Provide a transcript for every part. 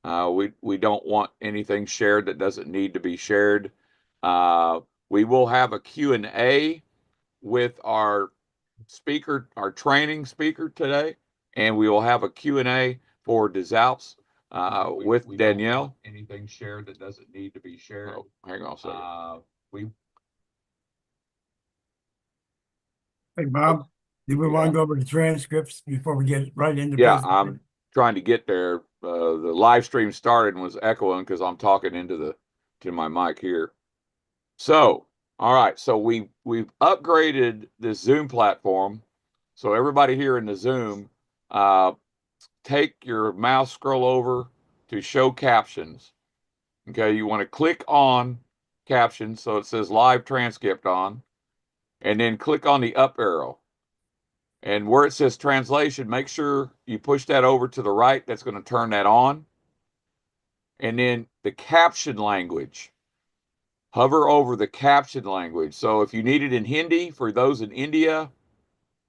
We don't want anything shared that doesn't need to be shared. Uh, we will have a Q&A with our speaker, our training speaker today, and we will have a Q&A for DesAlps with Danielle. Anything shared that doesn't need to be shared. Oh, hang on a second. We Hey, Bob, do we want to go over the transcripts before we get right into Yeah, presentation? I'm trying to get there. The live stream started and was echoing because I'm talking into to my mic here. So, all right. So we've upgraded this Zoom platform. So everybody here in the Zoom, uh, take your mouse, scroll over to show captions. Okay, you want to click on captions, so it says live transcript on, and then click on the up arrow. And where it says translation, make sure you push that over to the right. That's going to turn that on. And then the caption language. Hover over the caption language. So if you need it in Hindi for those in India,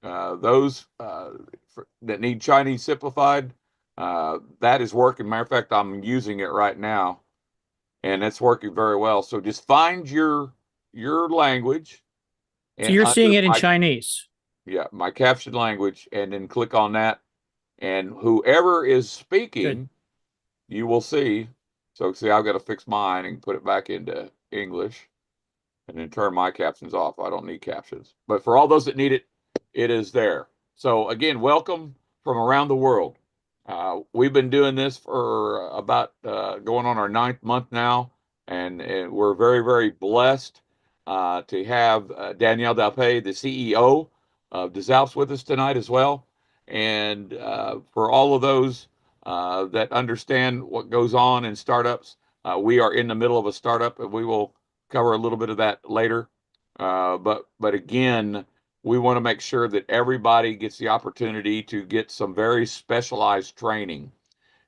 those that need Chinese simplified, that is working. Matter of fact, I'm using it right now, and it's working very well. So just find your language So and you're seeing under it in my Chinese. my caption language, and then click on that. And whoever is speaking, Good. you will see. So see, I've got to fix mine and put it back into English, and then turn my captions off. I don't need captions. But for all those that need it, it is there. So again, welcome from around the world. We've been doing this for about going on our 9th month now, and we're very, very blessed to have Danielle Dalpay, the CEO of DesAlps, with us tonight as well. And for all of those that understand what goes on in startups, we are in the middle of a startup, and we will cover a little bit of that later. But again, we want to make sure that everybody gets the opportunity to get some very specialized training.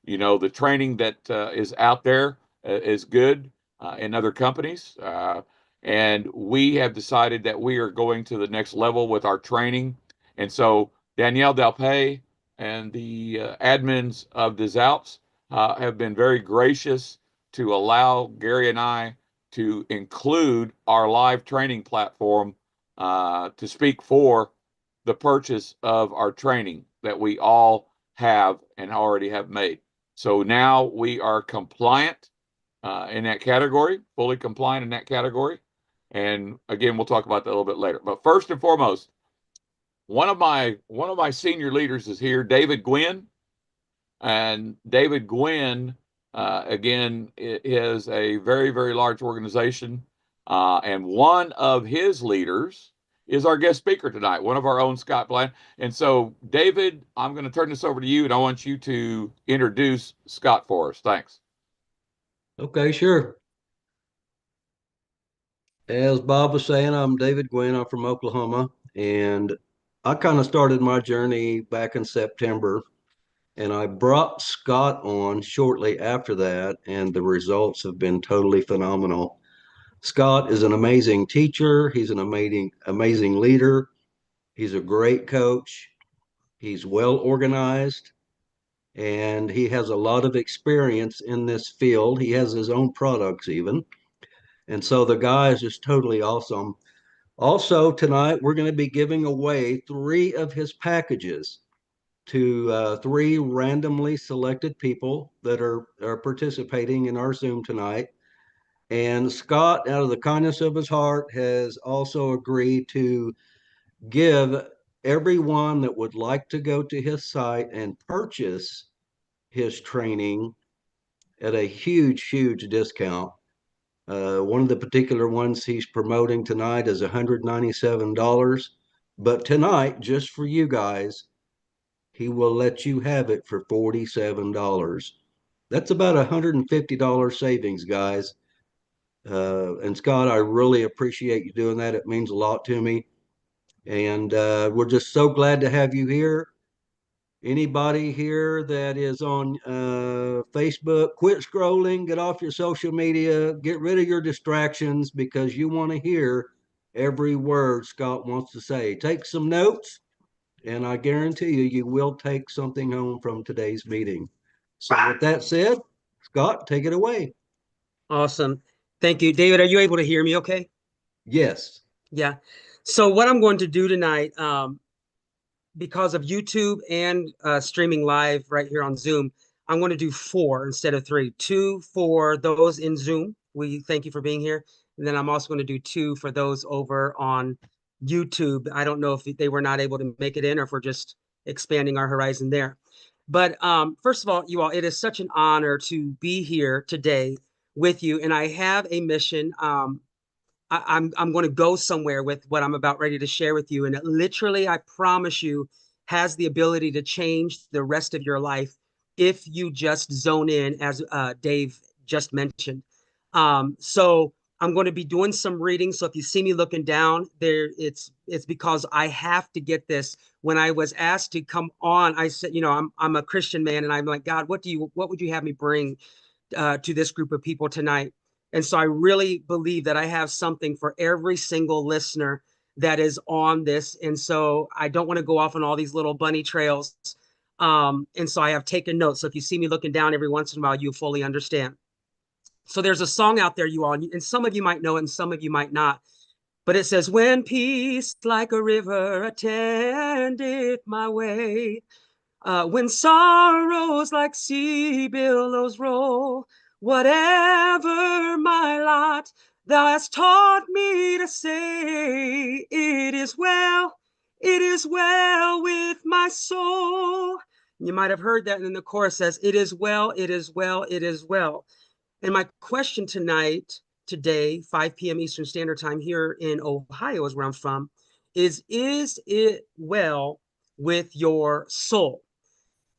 You know, the training that is out there is good in other companies. And we have decided that we are going to the next level with our training. And so Danielle Dalpay and the admins of DesAlps have been very gracious to allow Gary and I to include our live training platform to speak for the purchase of our training that we all have and already have made. So now we are compliant in that category, fully compliant in that category. And again, we'll talk about that a little bit later. But first and foremost, one of my senior leaders is here, David Gwynn. And David Gwynn, again, is a very, very large organization. And one of his leaders is our guest speaker tonight, one of our own, Scott Bland. And so, David, I'm going to turn this over to you, and I want you to introduce Scott for us. Thanks. Okay, sure. As Bob was saying, I'm David Gwynn. I'm from Oklahoma, and I kind of started my journey back in September, and I brought Scott on shortly after that, and the results have been totally phenomenal. Scott is an amazing teacher. He's an amazing leader. He's a great coach. He's well organized, and he has a lot of experience in this field. He has his own products even. And so the guy is just totally awesome. Also, tonight we're going to be giving away 3 of his packages to 3 randomly selected people that are participating in our Zoom tonight. And Scott, out of the kindness of his heart, has also agreed to give everyone that would like to go to his site and purchase his training at a huge, huge discount. One of the particular ones he's promoting tonight is $197. But tonight, just for you guys, he will let you have it for $47. That's about $150 savings, guys. And Scott, I really appreciate you doing that. It means a lot to me. And we're just so glad to have you here. Anybody here that is on Facebook, quit scrolling, get off your social media, get rid of your distractions because you want to hear every word Scott wants to say. Take some notes, and I guarantee you, you will take something home from today's meeting. So, with that said, Scott, take it away. Awesome. Thank you. David, are you able to hear me okay? Yes. Yeah. So what I'm going to do tonight, because of YouTube and streaming live right here on Zoom, I'm going to do 4 instead of 3. 2 for those in Zoom. We thank you for being here. And then I'm also going to do 2 for those over on YouTube. I don't know if they were not able to make it in or if we're just expanding our horizon there. But first of all, you all, it is such an honor to be here today with you. And I have a mission. I'm going to go somewhere with what I'm about ready to share with you. And it literally, I promise you, has the ability to change the rest of your life if you just zone in, as Dave just mentioned. So I'm going to be doing some reading. So if you see me looking down there, it's because I have to get this. When I was asked to come on, I said, I'm a Christian man, and I'm like, God, what would you have me bring to this group of people tonight? And so I really believe that I have something for every single listener that is on this. And so I don't want to go off on all these little bunny trails. And so I have taken notes. So if you see me looking down every once in a while, you fully understand. So there's a song out there, you all, and some of you might know it and some of you might not. But it says, when peace like a river attendeth my way, when sorrows like sea billows roll, whatever my lot, thou hast taught me to say, it is well with my soul. You might have heard that, and then the chorus says, it is well, it is well, it is well. And my question today, 5 p.m. Eastern Standard Time here in Ohio is where I'm from, is it well with your soul?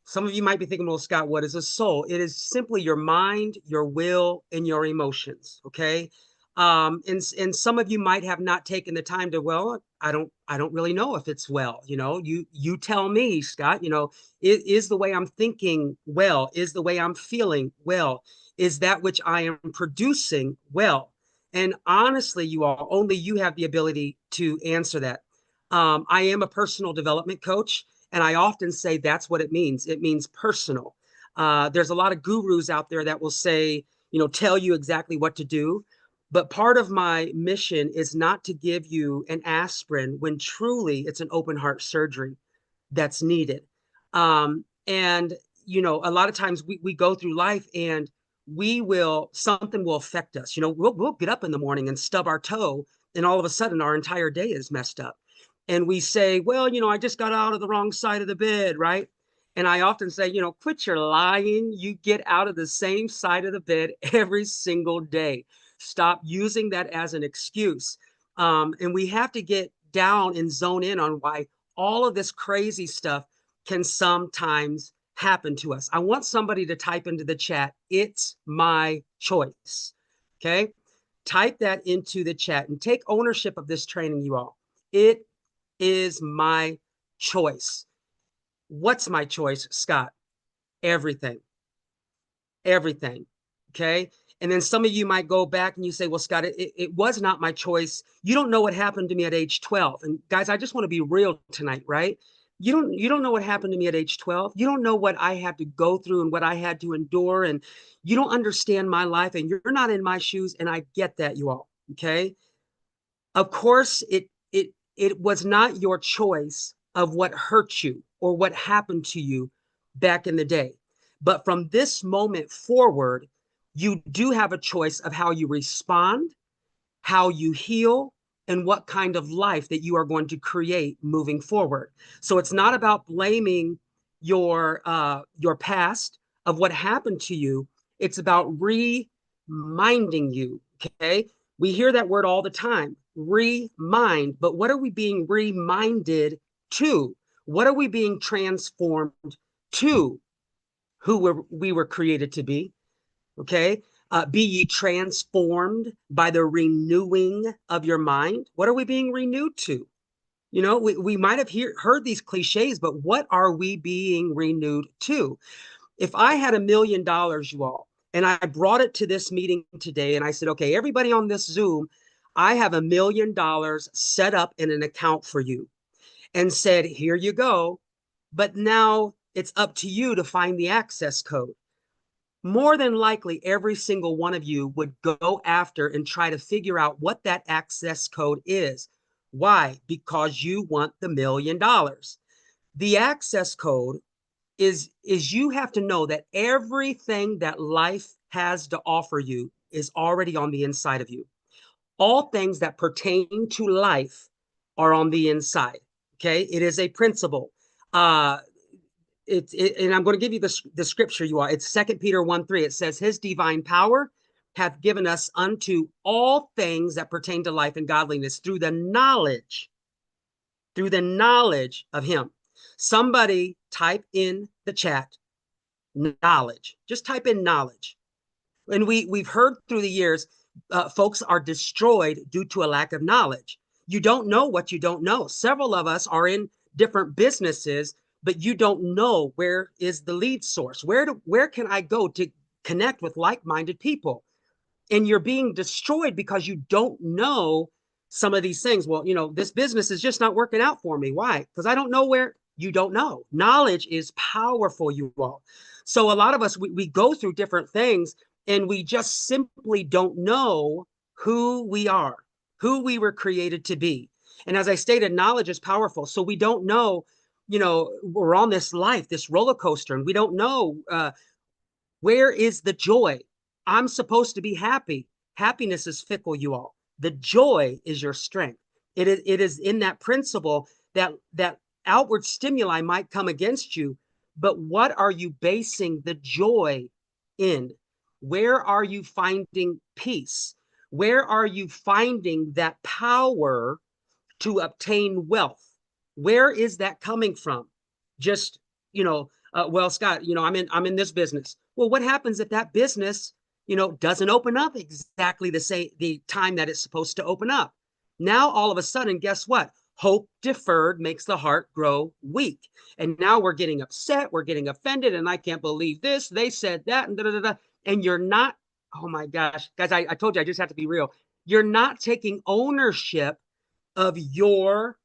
Some of you might be thinking, well, Scott, what is a soul? It is simply your mind, your will, and your emotions. Okay. And some of you might have not taken the time to, well, I don't really know if it's well, you tell me, Scott, is the way I'm thinking well, is the way I'm feeling well, is that which I am producing well? And honestly, you all, only you have the ability to answer that. I am a personal development coach. And I often say that's what it means. It means personal. There's a lot of gurus out there that will say, tell you exactly what to do. But part of my mission is not to give you an aspirin when truly it's an open heart surgery that's needed. And, a lot of times we go through life and something will affect us. We'll get up in the morning and stub our toe, and all of a sudden our entire day is messed up. And we say, well, I just got out of the wrong side of the bed, right? And I often say, quit your lying. You get out of the same side of the bed every single day. Stop using that as an excuse. And we have to get down and zone in on why all of this crazy stuff can sometimes happen to us. I want somebody to type into the chat, it's my choice. Okay. Type that into the chat and take ownership of this training, you all. It is my choice. What's my choice, Scott? Everything. Everything. Okay. And then some of you might go back and you say, well, Scott, it was not my choice. You don't know what happened to me at age 12. And guys, I just want to be real tonight, right? You don't know what happened to me at age 12. You don't know what I had to go through and what I had to endure. And you don't understand my life, and you're not in my shoes. And I get that, you all. Okay. Of course, it was not your choice of what hurt you or what happened to you back in the day. But from this moment forward, you do have a choice of how you respond, how you heal, and what kind of life that you are going to create moving forward. So it's not about blaming your past of what happened to you. It's about reminding you. Okay, we hear that word all the time, remind. But what are we being reminded to? What are we being transformed to? We were created to be. Okay. Be ye transformed by the renewing of your mind. What are we being renewed to? We might have heard these cliches, but what are we being renewed to? If I had $1,000,000, you all, and I brought it to this meeting today and I said, okay, everybody on this Zoom, I have $1,000,000 set up in an account for you, and said, here you go. But now it's up to you to find the access code. more than likely every single one of you would go after and try to figure out what that access code is. Why? Because you want the $1 million. The access code is you have to know that everything that life has to offer you is already on the inside of you. All things that pertain to life are on the inside. Okay, it is a principle. And I'm going to give you the scripture. You are. It's 2 Peter 1:3. It says, "His divine power hath given us unto all things that pertain to life and godliness through the knowledge of Him." Somebody type in the chat knowledge. Just type in knowledge. And we've heard through the years, folks are destroyed due to a lack of knowledge. You don't know what you don't know. Several of us are in different businesses, but you don't know where is the lead source. Where can I go to connect with like-minded people? And you're being destroyed because you don't know some of these things. Well, this business is just not working out for me. Why? Because I don't know where. You don't know. Knowledge is powerful, you all. So a lot of us, we go through different things and we just simply don't know who we are, who we were created to be. And as I stated, knowledge is powerful. So we don't know, we're on this life, this roller coaster, and we don't know where is the joy. I'm supposed to be happy. Happiness is fickle, you all. The joy is your strength. It is in that principle that outward stimuli might come against you, but what are you basing the joy in? Where are you finding peace? Where are you finding that power to obtain wealth? Where is that coming from? Just, well, Scott, I'm in this business. Well, what happens if that business, doesn't open up exactly the time that it's supposed to open up? Now, all of a sudden, guess what? Hope deferred makes the heart grow weak. And now we're getting upset, we're getting offended, and I can't believe this. They said that, and da da da. And you're not, oh my gosh, guys, I told you I just have to be real. You're not taking ownership of your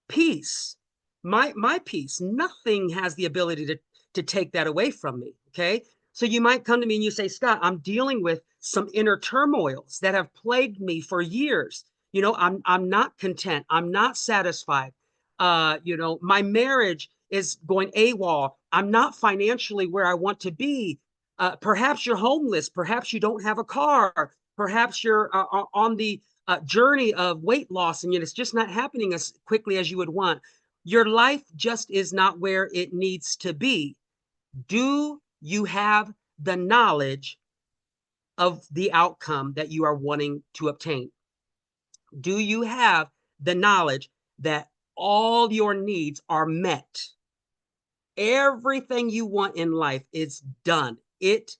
peace. My peace. Nothing has the ability to take that away from me. Okay. So you might come to me and you say, Scott, I'm dealing with some inner turmoils that have plagued me for years. I'm not content. I'm not satisfied. My marriage is going AWOL. I'm not financially where I want to be. Perhaps you're homeless. Perhaps you don't have a car. Perhaps you're on the journey of weight loss and yet it's just not happening as quickly as you would want. Your life just is not where it needs to be. Do you have the knowledge of the outcome that you are wanting to obtain? Do you have the knowledge that all your needs are met? Everything you want in life is done. It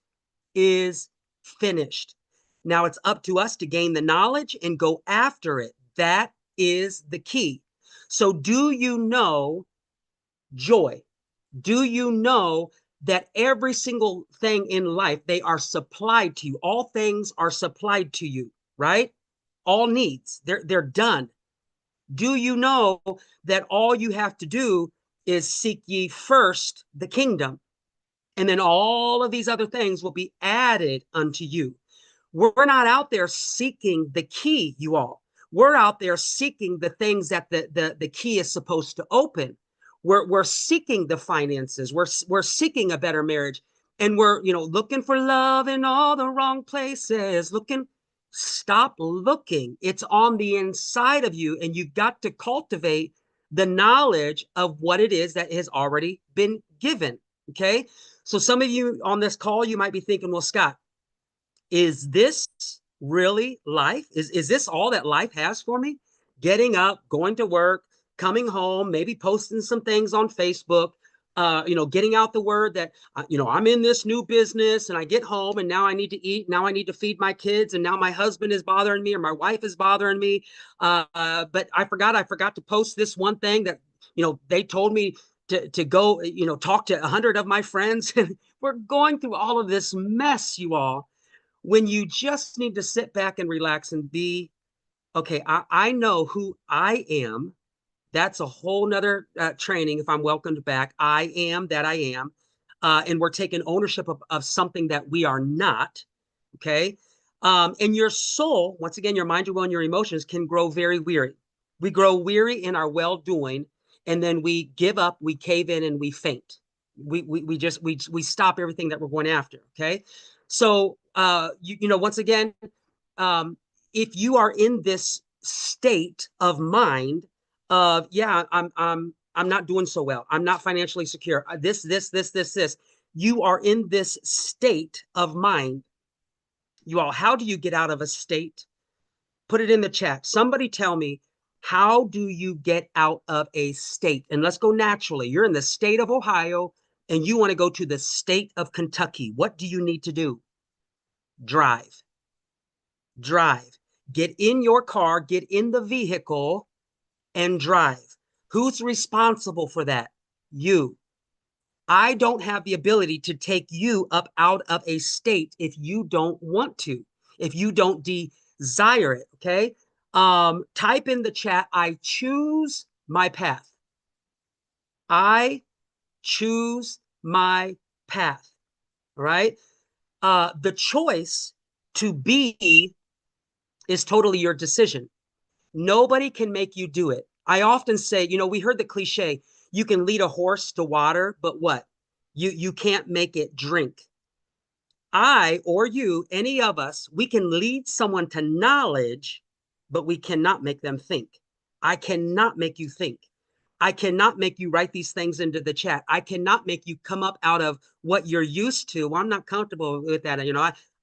is finished. Now it's up to us to gain the knowledge and go after it. That is the key. So do you know joy? Do you know that every single thing in life, they are supplied to you? All things are supplied to you, right? All needs, they're done. Do you know that all you have to do is seek ye first the kingdom, and then all of these other things will be added unto you? We're not out there seeking the key, you all. We're out there seeking the things that the key is supposed to open. We're seeking the finances. We're seeking a better marriage. And we're, looking for love in all the wrong places. Stop looking. It's on the inside of you. And you've got to cultivate the knowledge of what it is that has already been given. Okay. So some of you on this call, you might be thinking, well, Scott, is this really life? Is this all that life has for me? Getting up, going to work, coming home, maybe posting some things on Facebook, getting out the word that, I'm in this new business and I get home and now I need to eat. Now I need to feed my kids. And now my husband is bothering me or my wife is bothering me. But I forgot to post this one thing that, they told me to go, talk to 100 of my friends. We're going through all of this mess, you all, when you just need to sit back and relax and be, okay, I know who I am. That's a whole nother training if I'm welcomed back. I am that I am. and we're taking ownership of something that we are not. Okay. And your soul, once again, your mind, your will, and your emotions can grow very weary. We grow weary in our well-doing, and then we give up, we cave in, and we faint. We stop everything that we're going after. Okay. So once again, if you are in this state of mind of, yeah, I'm not doing so well, I'm not financially secure, this, you are in this state of mind. You all, how do you get out of a state? Put it in the chat. Somebody tell me, how do you get out of a state? And let's go naturally. You're in the state of Ohio and you want to go to the state of Kentucky. What do you need to do? Drive. Drive. Get in your car, get in the vehicle and drive. Who's responsible for that? You. I don't have the ability to take you up out of a state if you don't want to, if you don't desire it. Okay. Type in the chat, I choose my path. I choose my path. All right. The choice to be is totally your decision. Nobody can make you do it. I often say, we heard the cliche, you can lead a horse to water, but what? You can't make it drink. I or you, any of us, we can lead someone to knowledge, but we cannot make them think. I cannot make you think. I cannot make you write these things into the chat. I cannot make you come up out of what you're used to. Well, I'm not comfortable with that.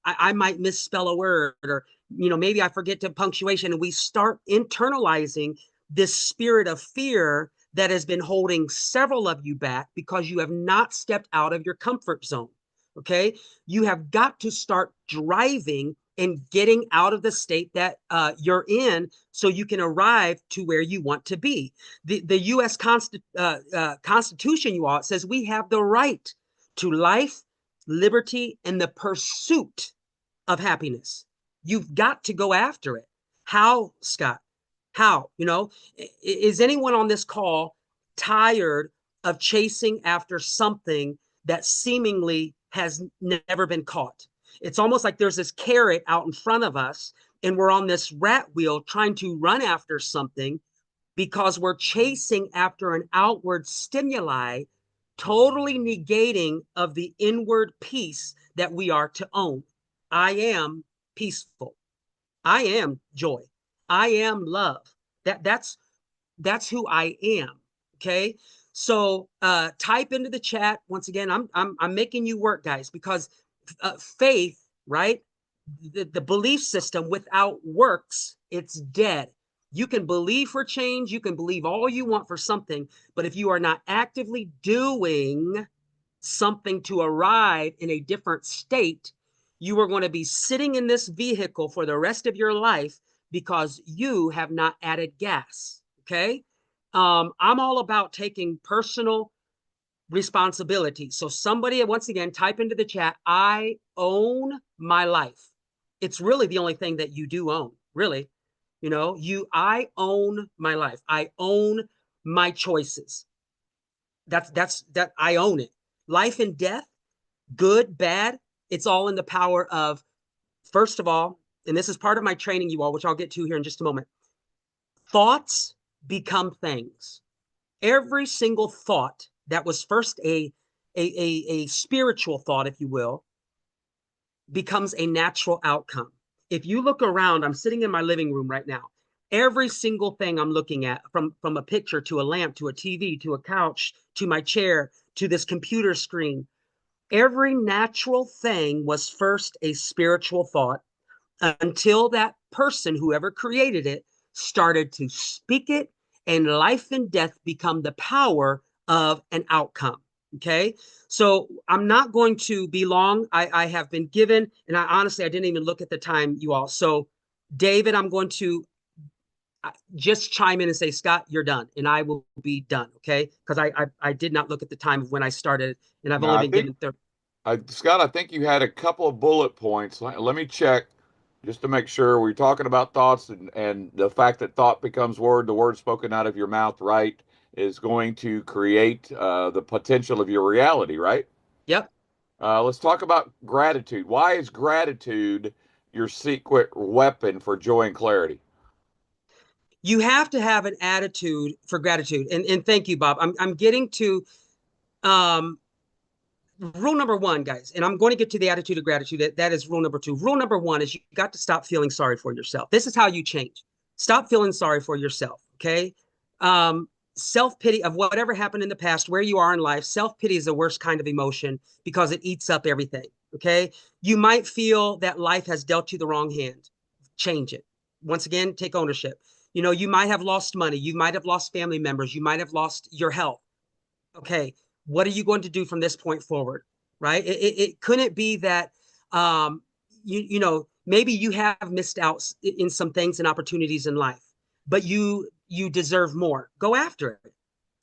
I might misspell a word, or maybe I forget to punctuation, and we start internalizing this spirit of fear that has been holding several of you back because you have not stepped out of your comfort zone. Okay, you have got to start driving and getting out of the state that you're in so you can arrive to where you want to be. The U.S. Constitution, you all, it says we have the right to life, liberty, and the pursuit of happiness. You've got to go after it. How, Scott? How? Is anyone on this call tired of chasing after something that seemingly has never been caught? It's almost like there's this carrot out in front of us, and we're on this rat wheel trying to run after something because we're chasing after an outward stimuli, totally negating of the inward peace that we are to own. I am peaceful. I am joy. I am love. That's who I am. Okay. So type into the chat. Once again, I'm making you work, guys, because faith, right? The belief system without works, it's dead. You can believe for change, you can believe all you want for something, but if you are not actively doing something to arrive in a different state, you are going to be sitting in this vehicle for the rest of your life because you have not added gas. Okay. I'm all about taking personal responsibility. So somebody, once again, type into the chat, I own my life. It's really the only thing that you do own, really. I own my life. I own my choices. That I own it. Life and death, good, bad, it's all in the power of, first of all, and this is part of my training, you all, which I'll get to here in just a moment. Thoughts become things. Every single thought that was first a spiritual thought, if you will, becomes a natural outcome. If you look around, I'm sitting in my living room right now. Every single thing I'm looking at, from a picture to a lamp to a TV to a couch to my chair to this computer screen, every natural thing was first a spiritual thought until that person, whoever created it, started to speak it, and life and death become the power of an outcome. Okay. So I'm not going to be long. I have been given, and I didn't even look at the time, you all. So David, I'm going to just chime in and say, Scott, you're done, and I will be done. Okay. Because I did not look at the time of when I started, and I've only been given 30. Scott, I think you had a couple of bullet points. Let me check just to make sure we're talking about thoughts, and the fact that thought becomes word, the word spoken out of your mouth, right, is going to create the potential of your reality, right? Yep. Let's talk about gratitude. Why is gratitude your secret weapon for joy and clarity? You have to have an attitude for gratitude. And thank you, Bob. I'm getting to um, rule number one, guys, and I'm going to get to the attitude of gratitude. That is rule number two. Rule number one is you got to stop feeling sorry for yourself. This is how you change. Stop feeling sorry for yourself. Okay. Self-pity of whatever happened in the past, where you are in life. Self-pity is the worst kind of emotion because it eats up everything. Okay. You might feel that life has dealt you the wrong hand. Change it. Once again, take ownership. You know, you might have lost money. You might have lost family members. You might have lost your health. Okay, what are you going to do from this point forward? Right? It couldn't be that you know, maybe you have missed out in some things and opportunities in life, but you deserve more. Go after it.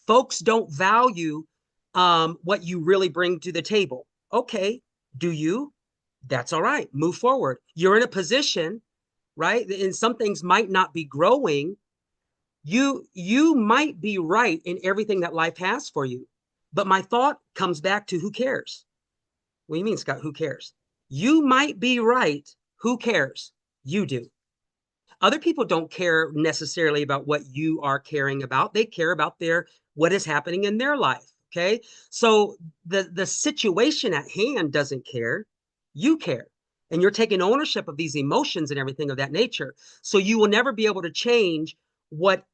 Folks don't value what you really bring to the table. Okay, do you? That's all right. Move forward. You're in a position, right? And some things might not be growing. You might be right in everything that life has for you, but my thought comes back to who cares? What do you mean, Scott? Who cares? You might be right. Who cares? You do. Other people don't care necessarily about what you are caring about. They care about their what is happening in their life. Okay. So the situation at hand doesn't care. You care. And you're taking ownership of these emotions and everything of that nature. So you will never be able to change what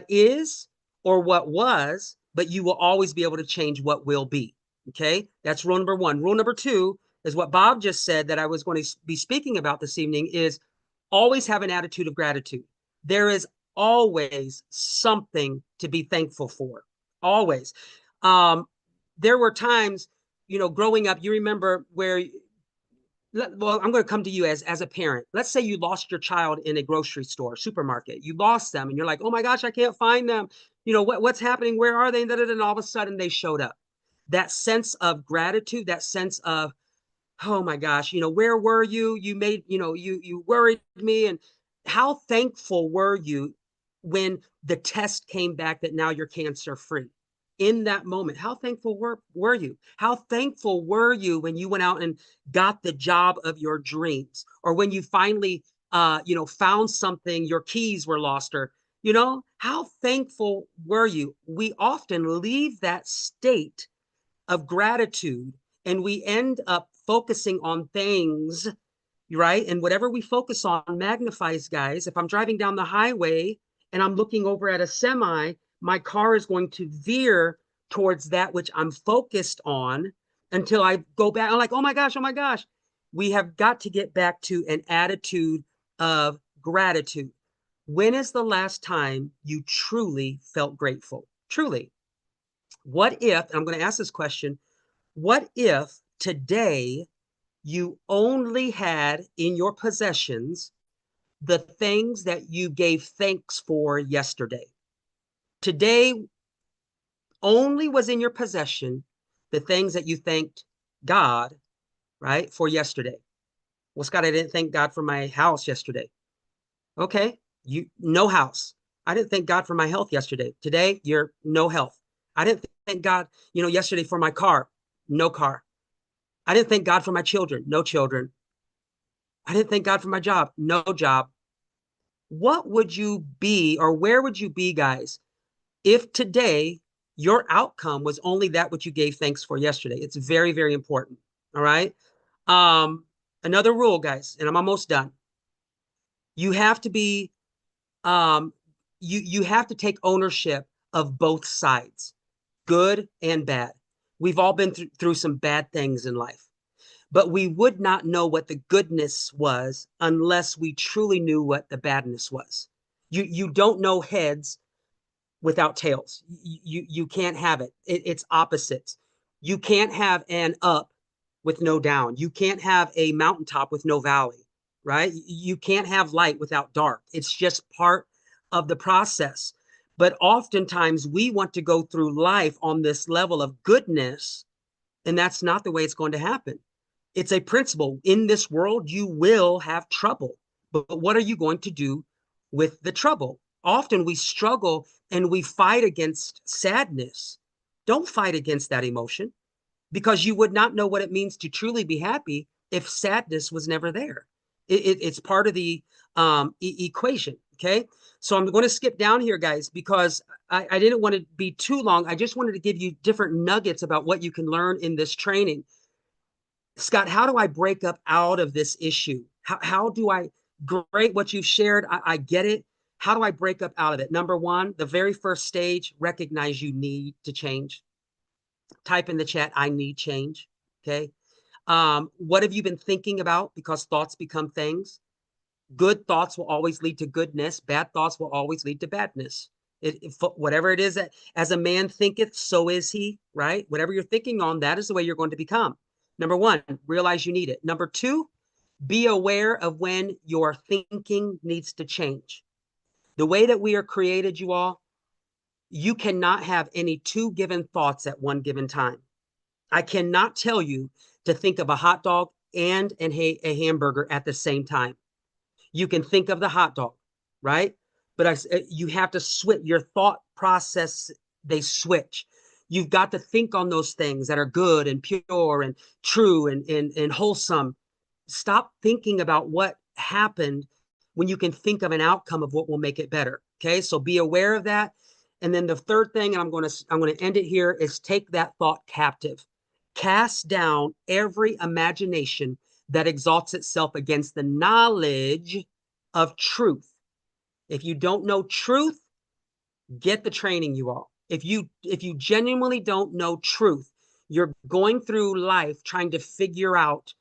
is or what was, but you will always be able to change what will be. Okay. That's rule number one. Rule number two is what Bob just said that I was going to be speaking about this evening is always have an attitude of gratitude. There is always something to be thankful for. Always. Um, there were times, you know, growing up, you remember where, well, I'm going to come to you as a parent. Let's say you lost your child in a grocery store, supermarket. You lost them and you're like, oh my gosh, I can't find them. You know, what's happening? Where are they? And all of a sudden they showed up. That sense of gratitude, that sense of, oh my gosh, you know, where were you? You made, you know, you worried me. And how thankful were you when the test came back that now you're cancer free? In that moment, how thankful were you? How thankful were you when you went out and got the job of your dreams, or when you finally you know, found something, your keys were lost, or you know, how thankful were you? We often leave that state of gratitude and we end up focusing on things, right? And whatever we focus on magnifies, guys. If I'm driving down the highway and I'm looking over at a semi, my car is going to veer towards that which I'm focused on until I go back. I'm like, oh my gosh, oh my gosh. We have got to get back to an attitude of gratitude. When is the last time you truly felt grateful? Truly. What if, I'm going to ask this question, what if today you only had in your possessions the things that you gave thanks for yesterday? Today only was in your possession the things that you thanked God, right, for yesterday. Well, Scott, I didn't thank God for my house yesterday. Okay, you no house. I didn't thank God for my health yesterday. Today, you're no health. I didn't thank God, you know, yesterday for my car. No car. I didn't thank God for my children. No children. I didn't thank God for my job. No job. What would you be, or where would you be, guys, if today your outcome was only that which you gave thanks for yesterday? It's very, very important. All right. Um, Another rule, guys, and I'm almost done. You have to be, um, you have to take ownership of both sides, good and bad. We've all been through some bad things in life, but we would not know what the goodness was unless we truly knew what the badness was. You don't know heads without tails. You can't have it. It's opposites. You can't have an up with no down. You can't have a mountaintop with no valley, right? You can't have light without dark. It's just part of the process. But oftentimes we want to go through life on this level of goodness, and that's not the way it's going to happen. It's a principle. In this world, you will have trouble. But what are you going to do with the trouble? Often we struggle and we fight against sadness. Don't fight against that emotion. because you would not know what it means to truly be happy if sadness was never there. It's part of the equation. Okay. So I'm going to skip down here, guys, because I didn't want to be too long. I just wanted to give you different nuggets about what you can learn in this training. Scott, how do I break up out of this issue? How do I, great what you've shared, I get it. How do I break up out of it? Number one, the very first stage, recognize you need to change. Type in the chat, I need change. Okay. What have you been thinking about? Because thoughts become things. Good thoughts will always lead to goodness. Bad thoughts will always lead to badness. Whatever it is that as a man thinketh, so is he, right? Whatever you're thinking on, that is the way you're going to become. Number one, realize you need it. Number two, be aware of when your thinking needs to change. The way that we are created, you all, you cannot have any two given thoughts at one given time. I cannot tell you to think of a hot dog and a hamburger at the same time. You can think of the hot dog, right? But you have to switch your thought process. They switch. You've got to think on those things that are good and pure and true and wholesome. Stop thinking about what happened when you can think of an outcome of what will make it better. Okay, so be aware of that. And then the third thing, and I'm going to end it here, is take that thought captive. Cast down every imagination that exalts itself against the knowledge of truth. If you don't know truth, get the training, you all. If you genuinely don't know truth, you're going through life trying to figure out,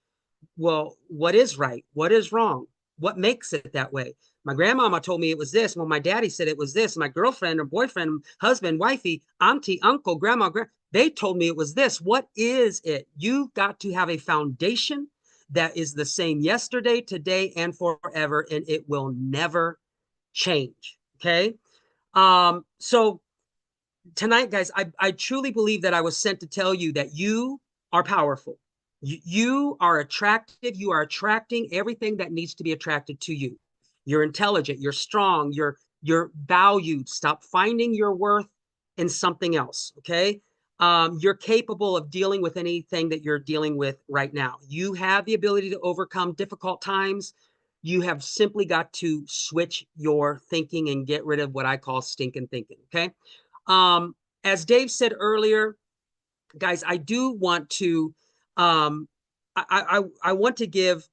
well, what is right? What is wrong? What makes it that way? My grandmama told me it was this. Well, my daddy said it was this. My girlfriend or boyfriend, husband, wifey, auntie, uncle, grandma, they told me it was this. What is it? You've got to have a foundation that is the same yesterday, today, and forever, and it will never change. Okay. So tonight, guys, I truly believe that I was sent to tell you that you are powerful. You are attractive. You are attracting everything that needs to be attracted to you. You're intelligent. You're strong. You're valued. Stop finding your worth in something else. Okay. You're capable of dealing with anything that you're dealing with right now. You have the ability to overcome difficult times. You have simply got to switch your thinking and get rid of what I call stinking thinking. Okay. As Dave said earlier, guys, I do want to, I want to give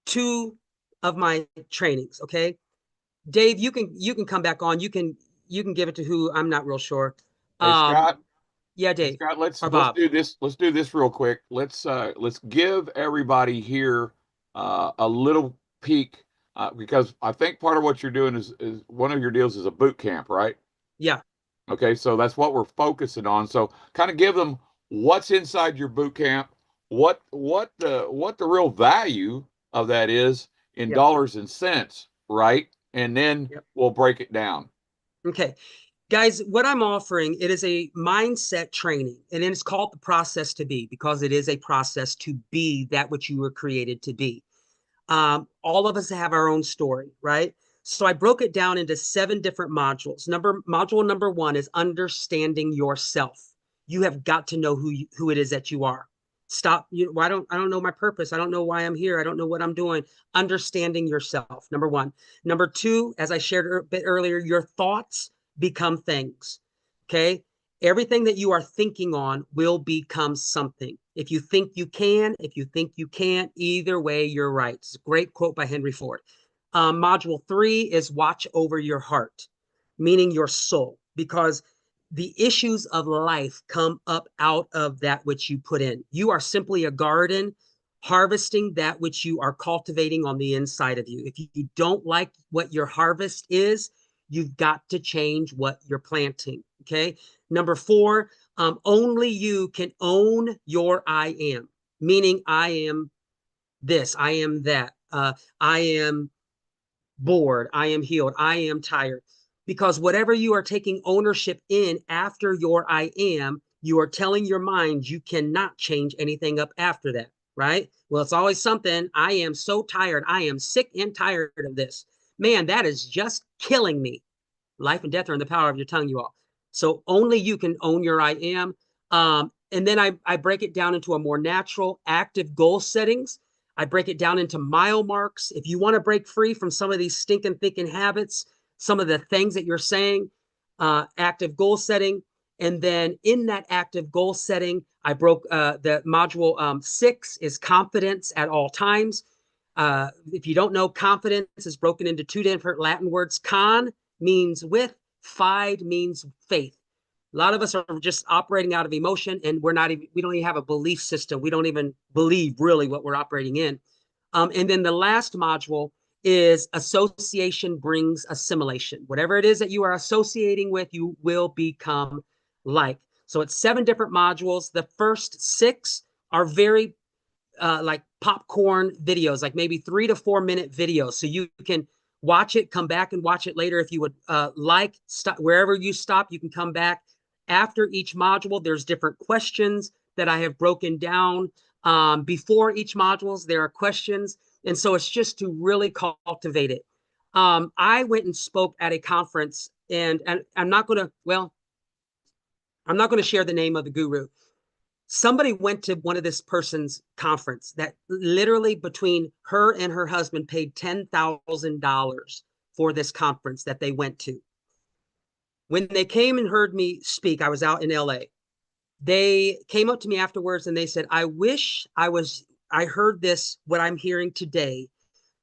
two of my trainings. Okay. Dave, you can come back on. You can give it to who, I'm not real sure. Hey, Scott. Yeah, Hey, Dave. Scott, let's Or Bob. do this. Let's do this real quick. Let's give everybody here a little peek because I think part of what you're doing is one of your deals is a boot camp, right? Yeah. Okay, so that's what we're focusing on. So kind of give them what's inside your boot camp, what the real value of that is in Yep. dollars and cents, right? And then Yep. we'll break it down. Okay. Guys, what I'm offering, it is a mindset training, and it's called the process to be, because it is a process to be that which you were created to be. All of us have our own story, right? So I broke it down into 7 different modules. Module number 1 is understanding yourself. You have got to know who it is that you are. Stop. I don't know my purpose. I don't know why I'm here. I don't know what I'm doing. Understanding yourself. Number 1. Number 2, as I shared a bit earlier, your thoughts become things. Okay. Everything that you are thinking on will become something. If you think you can, if you think you can't, either way, you're right. It's a great quote by Henry Ford. Module 3 is watch over your heart, meaning your soul, because the issues of life come up out of that which you put in. You are simply a garden harvesting that which you are cultivating on the inside of you. If you don't like what your harvest is, you've got to change what you're planting. Okay. Number 4, only you can own your I am, meaning I am this, I am that, I am bored, I am healed, I am tired. Because whatever you are taking ownership in after your I am, you are telling your mind you cannot change anything up after that, right? Well, it's always something. I am so tired. I am sick and tired of this. Man, that is just killing me. Life and death are in the power of your tongue, you all. So only you can own your I am. and then I break it down into a more natural, active goal settings. I break it down into mile marks. If you want to break free from some of these stinking thinking habits, some of the things that you're saying, active goal setting. And then in that active goal setting, I broke the module 6 is confidence at all times. If you don't know, confidence is broken into 2 different Latin words. Con means with, fide means faith. A lot of us are just operating out of emotion, and we don't even have a belief system. We don't even believe really what we're operating in. And then the last module is association brings assimilation. Whatever it is that you are associating with, you will become like. So it's 7 different modules. The first 6 are very like popcorn videos, like maybe 3 to 4 minute videos. So you can watch it, come back and watch it later. If you would stop wherever you stop, you can come back. After each module, there's different questions that I have broken down. Before each modules, there are questions. And so it's just to really cultivate it. I went and spoke at a conference, and I'm not going to share the name of the guru. Somebody went to one of this person's conference that literally between her and her husband paid $10,000 for this conference that they went to. When they came and heard me speak, I was out in LA. They came up to me afterwards and they said, I wish I heard this, what I'm hearing today,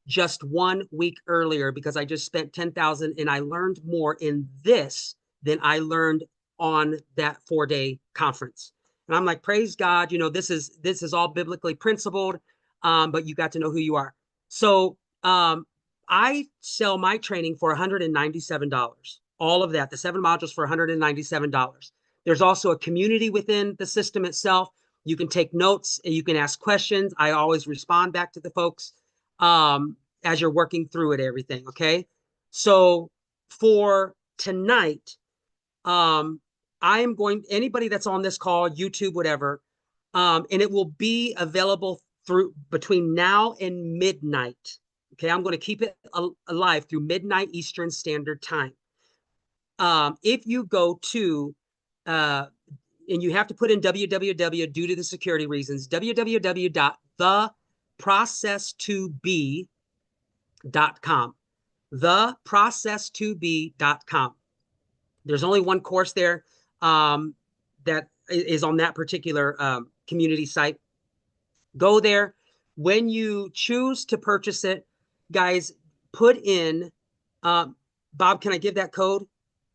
just 1 week earlier, because I just spent 10,000 and I learned more in this than I learned on that 4-day conference. And I'm like, praise God, this is all biblically principled, but you got to know who you are. So I sell my training for $197. All of that, the 7 modules for $197. There's also a community within the system itself. You can take notes and you can ask questions. I always respond back to the folks as you're working through it, everything. Okay. So for tonight, anybody that's on this call, YouTube, whatever, and it will be available through between now and midnight. Okay. I'm going to keep it alive through midnight Eastern Standard Time. If you go to, and you have to put in www due to the security reasons, www.theprocess2b.com, theprocess2b.com. There's only one course there that is on that particular community site. Go there. When you choose to purchase it, guys, put in, Bob, can I give that code?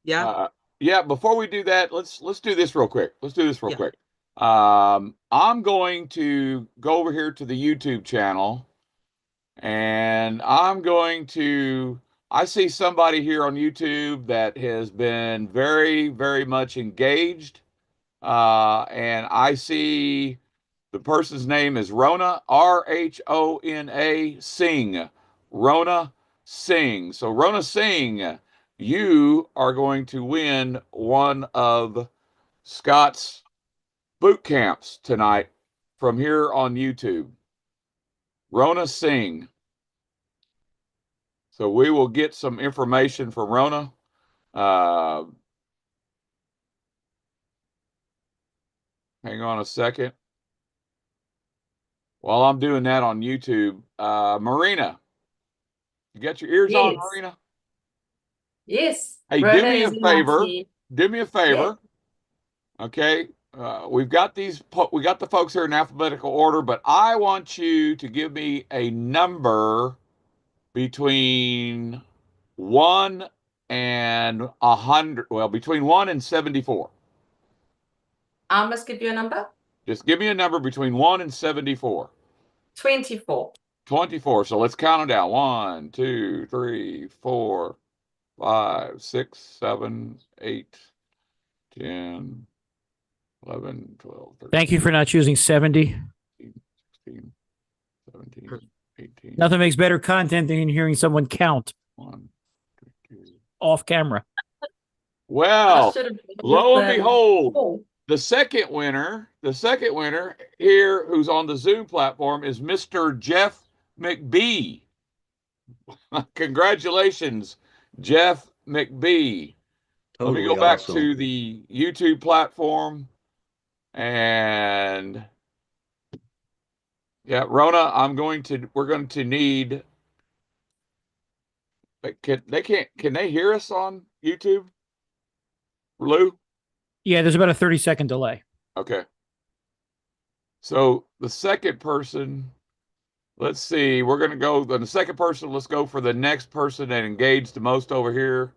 Yeah. Yeah, before we do that, let's do this real quick. Yeah. Quick. I'm going to go over here to the YouTube channel, and I see somebody here on YouTube that has been very, very much engaged. And I see the person's name is Rona, Rhona Singh. Rona Singh. So Rona Singh, you are going to win one of Scott's boot camps tonight from here on YouTube. Rona Singh. So we will get some information from Rona. Hang on a second. While I'm doing that on YouTube, Marina, you got your ears on, Yes. Marina? Yes. Hey, Rhoda do me a is in my favor. team. Do me a favor. Okay. We got the folks here in alphabetical order, but I want you to give me a number between 1 and 100. Well, between 1 and 74. I must give you a number. Just give me a number between 1 and 74. 24. 24. So let's count them down. 1, 2, 3, 4, 5, 6, 7, 8, 10, 11, 12, 13. Thank you for not choosing 70. 16, 17, 18. Nothing makes better content than hearing someone count 1, 2. off camera. Well, lo and behold, 4. the second winner here who's on the Zoom platform is Mr. Jeff McBee. Congratulations, Jeff McBee. Let me Totally go back awesome. to the YouTube platform. And yeah, Rona, we're going to need, can they hear us on YouTube? Lou? Yeah, there's about a 30-second delay. Okay. So the second person, let's see, we're going to go, the second person, let's go for the next person that engaged the most over here.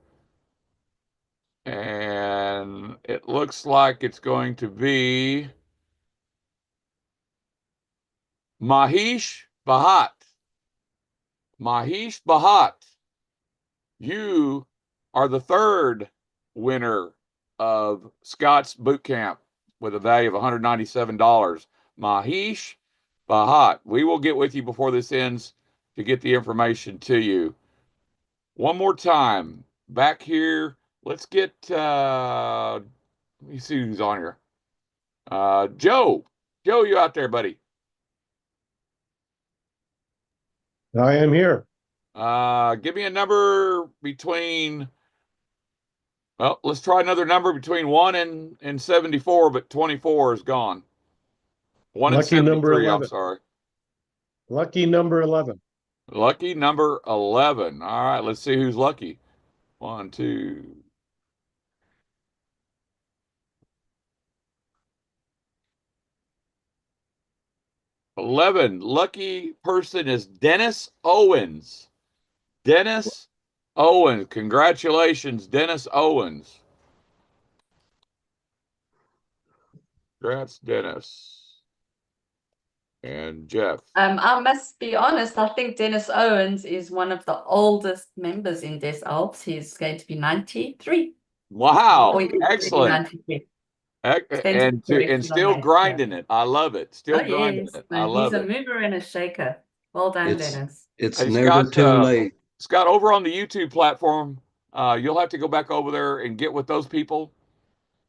And it looks like it's going to be Mahesh Bhatt. Mahesh Bhatt, you are the third winner of Scott's Boot Camp with a value of $197. Mahesh Bhatt, we will get with you before this ends to get the information to you. One more time, back here, let's get, let me see who's on here. Joe, you out there, buddy? I am here. Give me a number between, well, let's try another number between 1 and 74, but 24 is gone. 1 and Lucky number 73, I'm 11. sorry. Lucky number 11. Lucky number 11. All right, let's see who's lucky. 1, 2. Lucky person is Dennis Owens. Dennis Owens. Congratulations, Dennis Owens. Congrats, Dennis. And Jeff. I must be honest, I think Dennis Owens is one of the oldest members in Des Alps. He's going to be 93. Wow, Or he is excellent. 93. And still grinding it. I love it. Still grinding yes. it. I He's love a it. mover and a shaker. Well done, Dennis. It's Hey, never Scott, too late. Scott, over on the YouTube platform, you'll have to go back over there and get with those people,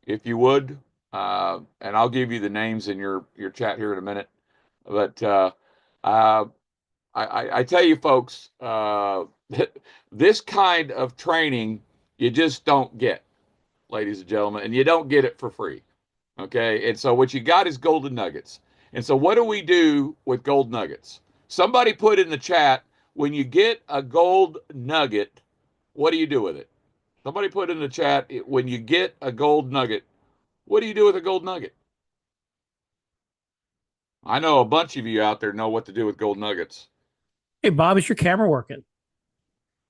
if you would. And I'll give you the names in your chat here in a minute. But I tell you, folks, this kind of training you just don't get, ladies and gentlemen, and you don't get it for free. Okay. And so what you got is golden nuggets. And so what do we do with gold nuggets? Somebody put in the chat, when you get a gold nugget, what do you do with it? Somebody put in the chat, when you get a gold nugget, what do you do with a gold nugget? I know a bunch of you out there know what to do with gold nuggets. Hey, Bob, is your camera working?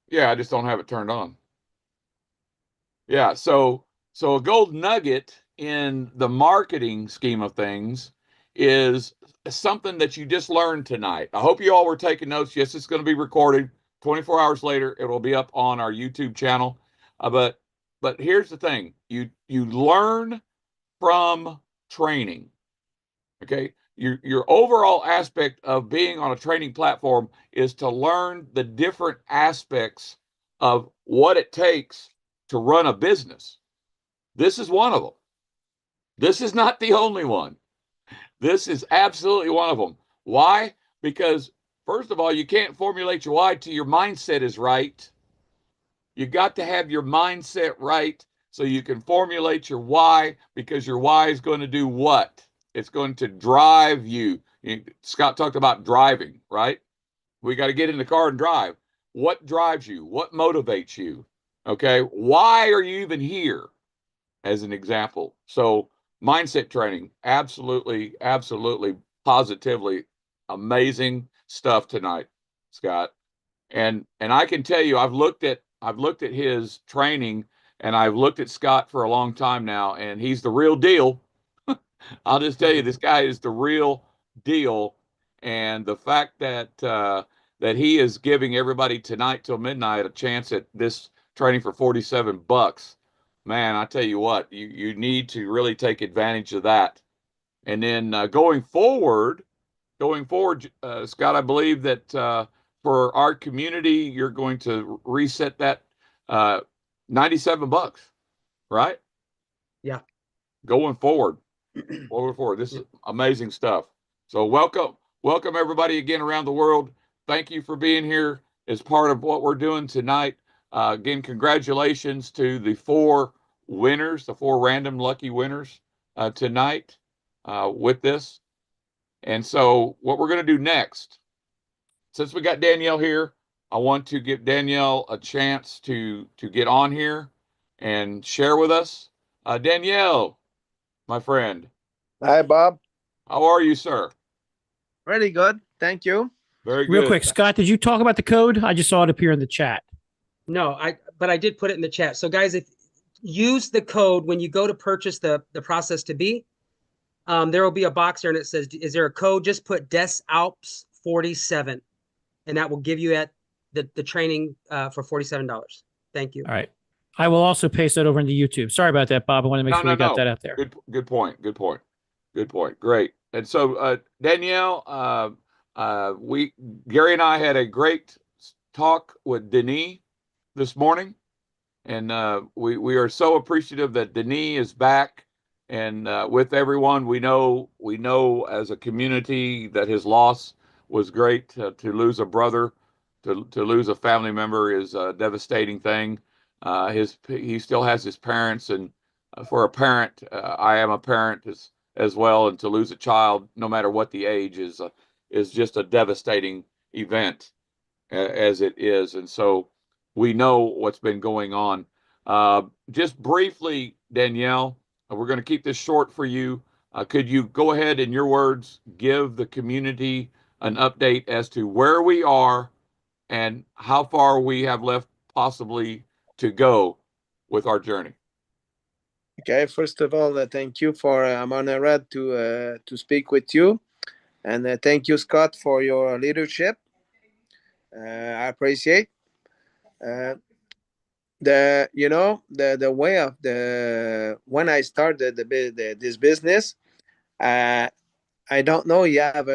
Yeah, I just don't have it turned on. Yeah, so a gold nugget in the marketing scheme of things is something that you just learned tonight. I hope you all were taking notes. Yes, it's going to be recorded. 24 hours later, it will be up on our YouTube channel. But here's the thing: you learn from training. Okay, your overall aspect of being on a training platform is to learn the different aspects of what it takes to run a business. This is one of them. This is not the only one. This is absolutely one of them. Why? Because first of all, you can't formulate your why till your mindset is right. You got to have your mindset right so you can formulate your why, because your why is going to do what? It's going to drive you. Scott talked about driving, right? We got to get in the car and drive. What drives you? What motivates you? Okay. Why are you even here? As an example. So mindset training, absolutely, positively amazing stuff tonight, Scott. And I can tell you, I've looked at his training, and I've looked at Scott for a long time now, and he's the real deal. I'll just tell you, this guy is the real deal. And the fact that that he is giving everybody tonight till midnight a chance at this training for $47, man, I tell you what, you need to really take advantage of that. And then going forward, Scott, I believe that for our community, you're going to reset that $97, right? Yeah. Going forward. This is amazing stuff. So welcome everybody again around the world. Thank you for being here as part of what we're doing tonight. Again, congratulations to the 4 winners, the 4 random lucky winners tonight. with this. And so what we're going to do next, since we got Danielle here, I want to give Danielle a chance to get on here and share with us. Danielle, my friend, Hi, Bob. how are you, sir? Very good. Thank you. Very Real good. quick, Scott, did you talk about the code? I just saw it appear in the chat. No, but I did put it in the chat. So guys, if use the code when you go to purchase the process to be, there will be a box there and it says, is there a code? Just put DesAlps 47 and that will give you at the training for $47. Thank you. All right. I will also paste that over into YouTube. Sorry about that, Bob. I want to make sure we got that out there. Good point. Good point. Good point. Great. And so, Danielle, Gary and I had a great talk with Denis this morning, and we are so appreciative that Denis is back and with everyone. We know as a community that his loss was great. To lose a brother, to lose a family member is a devastating thing. He still has his parents, and for a parent, I am a parent as well, and to lose a child, no matter what the age, is just a devastating event as it is. And so we know what's been going on. Just briefly, Danielle, we're going to keep this short for you. Could you go ahead, in your words, give the community an update as to where we are and how far we have left possibly to go with our journey? Okay. First of all, thank you for. I'm honored to speak with you, and thank you, Scott, for your leadership. I appreciate the way of the when I started this business. I don't know. You have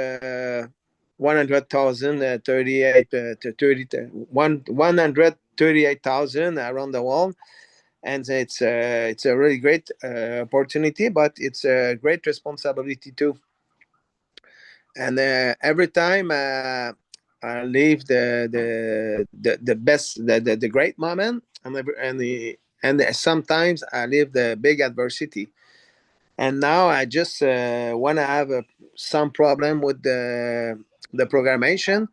100,000, 38 to 30, 138,000 around the world, and it's a really great opportunity, but it's a great responsibility too. And every time I live the best, the great moment, and sometimes I live the big adversity. And now I just when I have some problem with the programmation,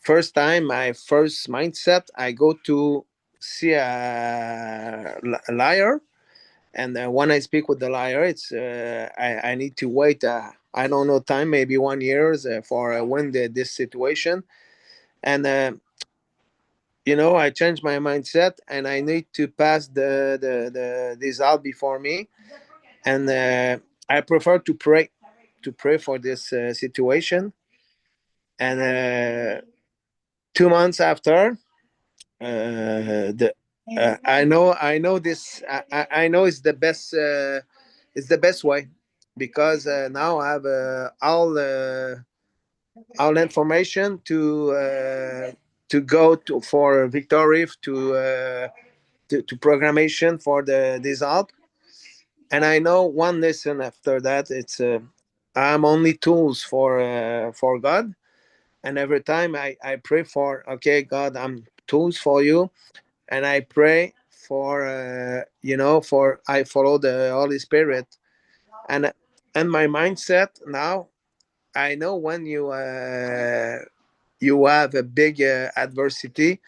first time, my first mindset, I go to see a liar, and when I speak with the liar, it's I need to wait. I don't know time, maybe 1 year for when this situation, and I change my mindset, and I need to pass the this out before me, and I prefer to pray for this situation, and 2 months after, the I know this I know it's the best way, because now I have all information to go to for victory to programmation for the this app, and I know one lesson after that. It's I'm only tools for God, and every time I pray for, okay, God, I'm tools for you, and I pray for for I follow the Holy Spirit, and my mindset now, I know when you have a big adversity,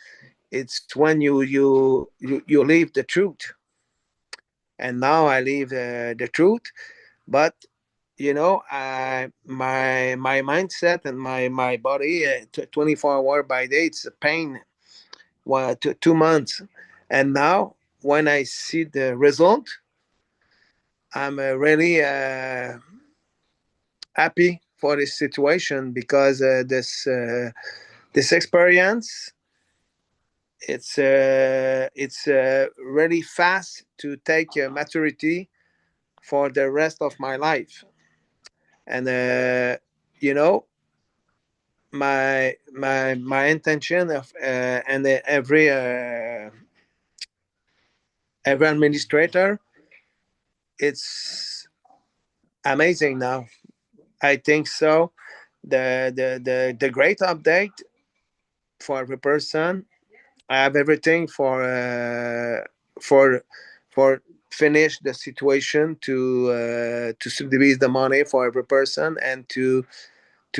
it's when you leave the truth, and now I leave the truth, but my mindset and my body 24 hours by day, it's a pain. 2 months, and now when I see the result, I'm really happy for this situation, because this experience, it's really fast to take maturity for the rest of my life, and you know my intention of and every administrator, it's amazing now. I think so. The great update for every person. I have everything for finish the situation, to subdivide the money for every person, and to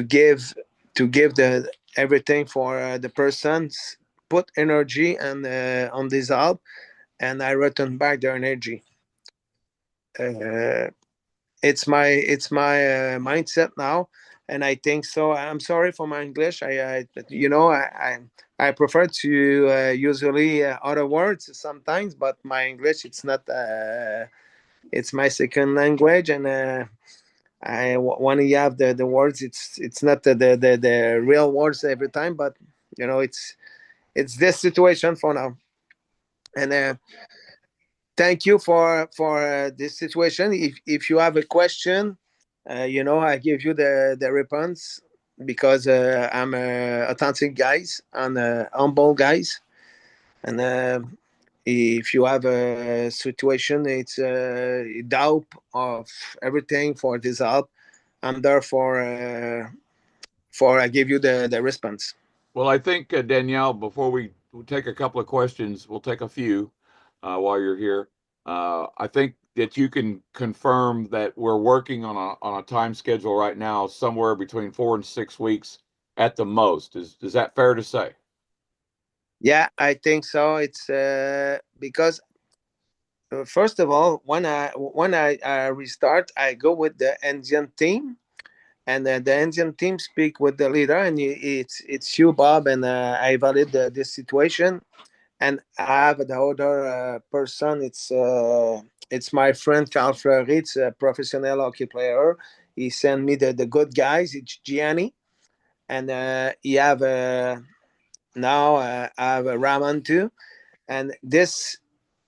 give the everything for the persons put energy and on this help, and I return back their energy. Uh, it's my mindset now, and I think so. I'm sorry for my English. I prefer to usually other words sometimes, but my English, it's not. It's my second language, and when you have the words, it's not the real words every time, but it's this situation for now. And thank you for this situation. If you have a question, I give you the response, because I'm authentic guys and humble guys. And if you have a situation, it's doubt of everything for this help, I'm there for I give you the response. Well, I think Danielle, before we take a couple of questions, we'll take a few while you're here. I think that you can confirm that we're working on a time schedule right now, somewhere between 4 and 6 weeks at the most. Is that fair to say? Yeah, I think so. It's because first of all, when I restart, I go with the Indian team, and the Indian team speak with the leader, and it's you, Bob, and I valid this situation, and I have the other person. It's my friend Carl Fleury. It's a professional hockey player. He sent me the good guys. It's Gianni, and he have now I have Raman too, and this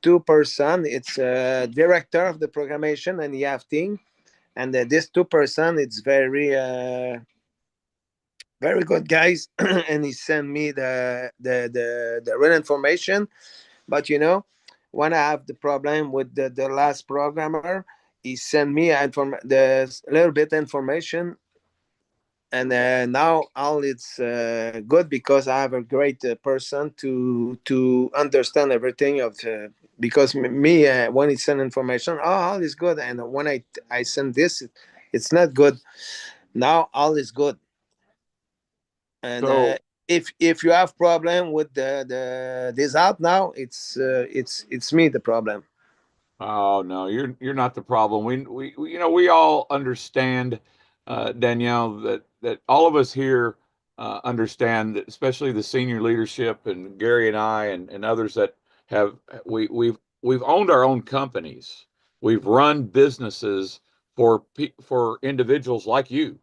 two-person, it's director of the programmation, and you have team, and this two-person, it's very good guys, and he sent me the real information. But when I have the problem with the last programmer, he sent me the little bit information, and now all it's good, because I have a great person to understand everything of the, because me when he send information, oh, all is good, and when I send this, it's not good. Now all is good, and So if you have problem with the this out now, it's me the problem. oh no, you're not the problem. We all understand, Danielle, that all of us here understand that, especially the senior leadership and Gary and I and others that have we've owned our own companies. We've run businesses for individuals like you,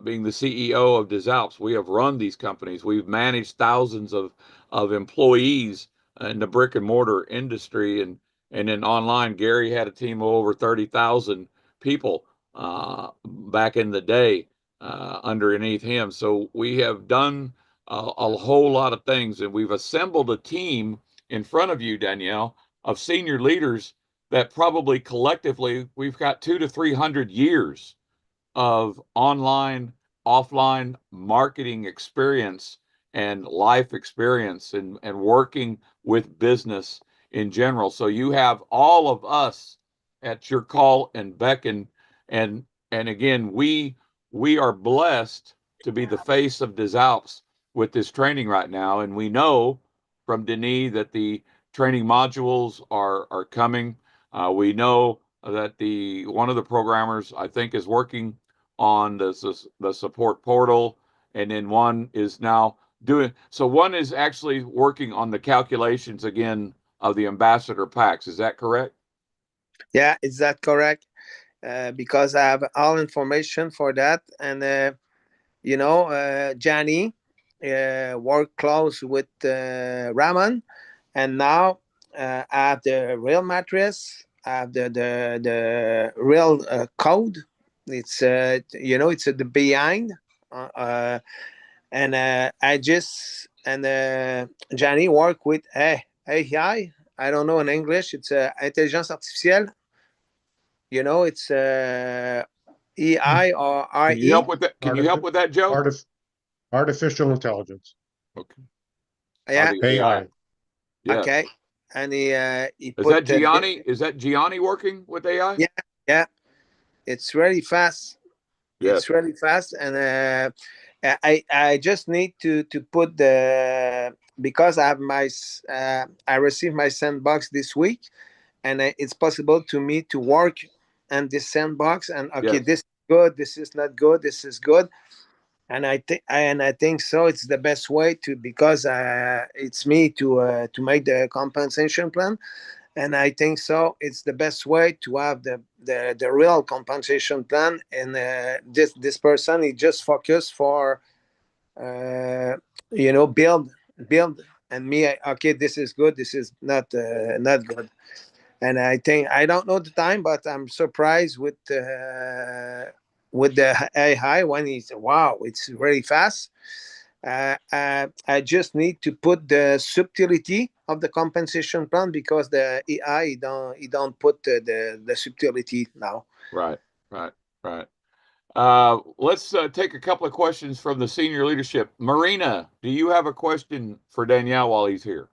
being the CEO of Des Alpes. We have run these companies. We've managed thousands of employees in the brick and mortar industry, and then online, Gary had a team of over 30,000 people back in the day underneath him. So we have done a whole lot of things, and we've assembled a team in front of you, Danielle, of senior leaders that probably collectively we've got 200 to 300 years of online, offline marketing experience and life experience, and working with business in general. So you have all of us at your call and beckon. And again, we are blessed to be the face of Des Alpes with this training right now. And we know from Denis that the training modules are coming. We know that the one of the programmers, I think, is working on the support portal, and then one is now doing, so one is actually working on the calculations again of the ambassador packs. Is that correct? Yeah, is that correct? Because I have all information for that, and Johnny worked close with Raman, and now I have the real mattress. I have the real code. It's it's the behind, and I just and Johnny work with AI. I don't know in English. It's intelligence artificielle. It's EI or Can you RE. help with that? Can you help with that, Joe? Artificial intelligence, Okay. Yeah. The AI. AI. Yes. Okay. and he Is put that Gianni? Is that Gianni working with AI? Yeah, yeah, it's really fast. Yes. It's really fast, and I just need to put the, because I have I received my sandbox this week, and it's possible to me to work on this sandbox, and okay, Yes. this is good, this is not good, this is good, and I think so. It's the best way to, because it's me to make the compensation plan, and I think so. It's the best way to have the real compensation plan. And this person, he just focus for build, and me. Okay, this is good. This is not good. And I think, I don't know the time, but I'm surprised with the AI when he's, wow, it's very fast. I just need to put the subtlety of the compensation plan, because the AI, he don't put the subtlety now. Right. Right. Right. Let's take a couple of questions from the senior leadership. Marina, do you have a question for Danielle while he's here?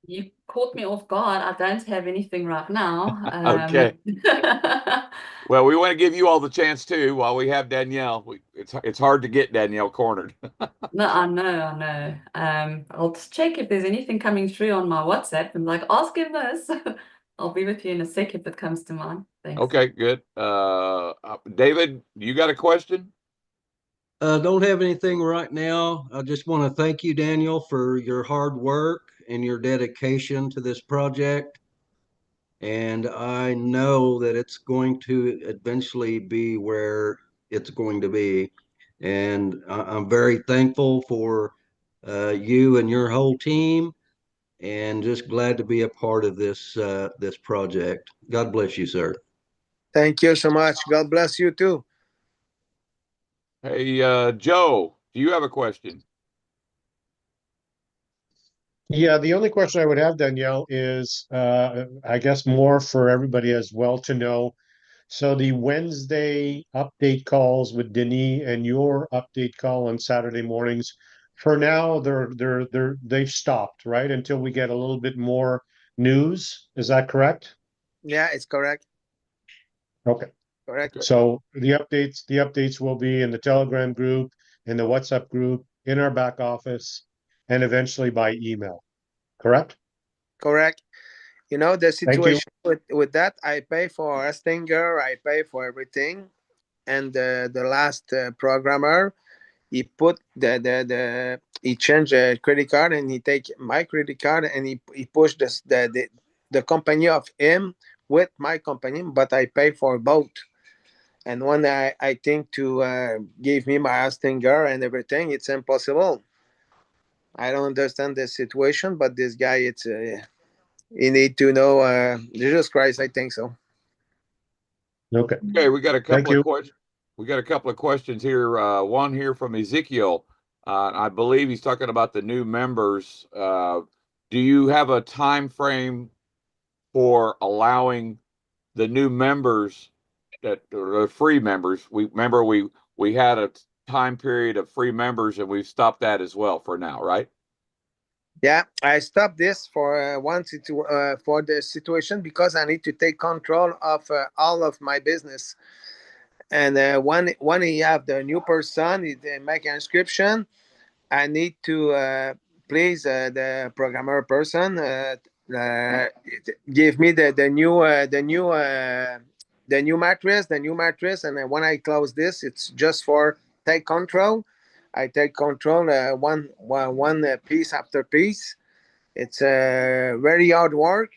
You caught me off guard. I don't have anything right now. Okay. Well, we want to give you all the chance too while we have Danielle. It's hard to get Danielle cornered. No, I know. I'll just check if there's anything coming through on my WhatsApp and like ask him this. I'll be with you in a sec if it comes to mind. Thanks. Okay, good. David, you got a question? Don't have anything right now. I just want to thank you, Daniel, for your hard work and your dedication to this project. And I know that it's going to eventually be where it's going to be. And I'm very thankful for you and your whole team, and just glad to be a part of this project. God bless you, sir. Thank you so much. God bless you too. Hey, Joe, do you have a question? Yeah, the only question I would have, Danielle, is I guess more for everybody as well to know. So the Wednesday update calls with Denis and your update call on Saturday mornings, for now they've stopped, right? Until we get a little bit more news. Is that correct? Yeah, it's correct. Okay. Correct. So the updates will be in the Telegram group, in the WhatsApp group, in our back office, and eventually by email. Correct? Correct. You know, the Thank you. situation with that, I pay for a stinger, I pay for everything, and the last programmer, he put he changed the credit card, and he take my credit card, and he pushed the company of him with my company, but I pay for both. And when I think to give me my stinger and everything, it's impossible. I don't understand the situation, but this guy, it's you need to know Jesus Christ. I think so. Okay. Okay, we got a Thank couple of you. questions. We got a couple of questions here. One here from Ezekiel. I believe he's talking about the new members. Do you have a time frame for allowing the new members that are free members? We had a time period of free members, and we've stopped that as well for now, right? Yeah, I stopped this for for the situation, because I need to take control of all of my business. And when you have the new person, they make an inscription, I need to please the programmer person uh, give me the new mattress, and then when I close this, it's just for take control. I take control one piece after piece. It's very hard work,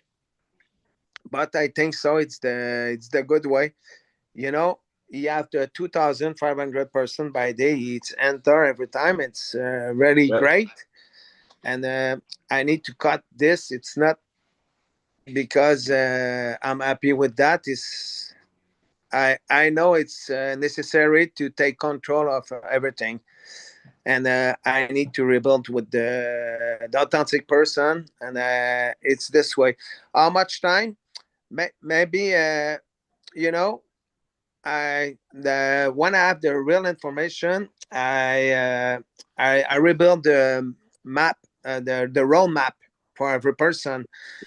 but I think so. It's the good way. You know, you have the 2,500 person by day. It's enter every time. It's really Yes. great, and I need to cut this. It's not because I'm happy with that. Is I know it's necessary to take control of everything, and I need to rebuild with the authentic person, and it's this way. How much time? Maybe you know, when I have the real information, I rebuild the map, the road map for every person.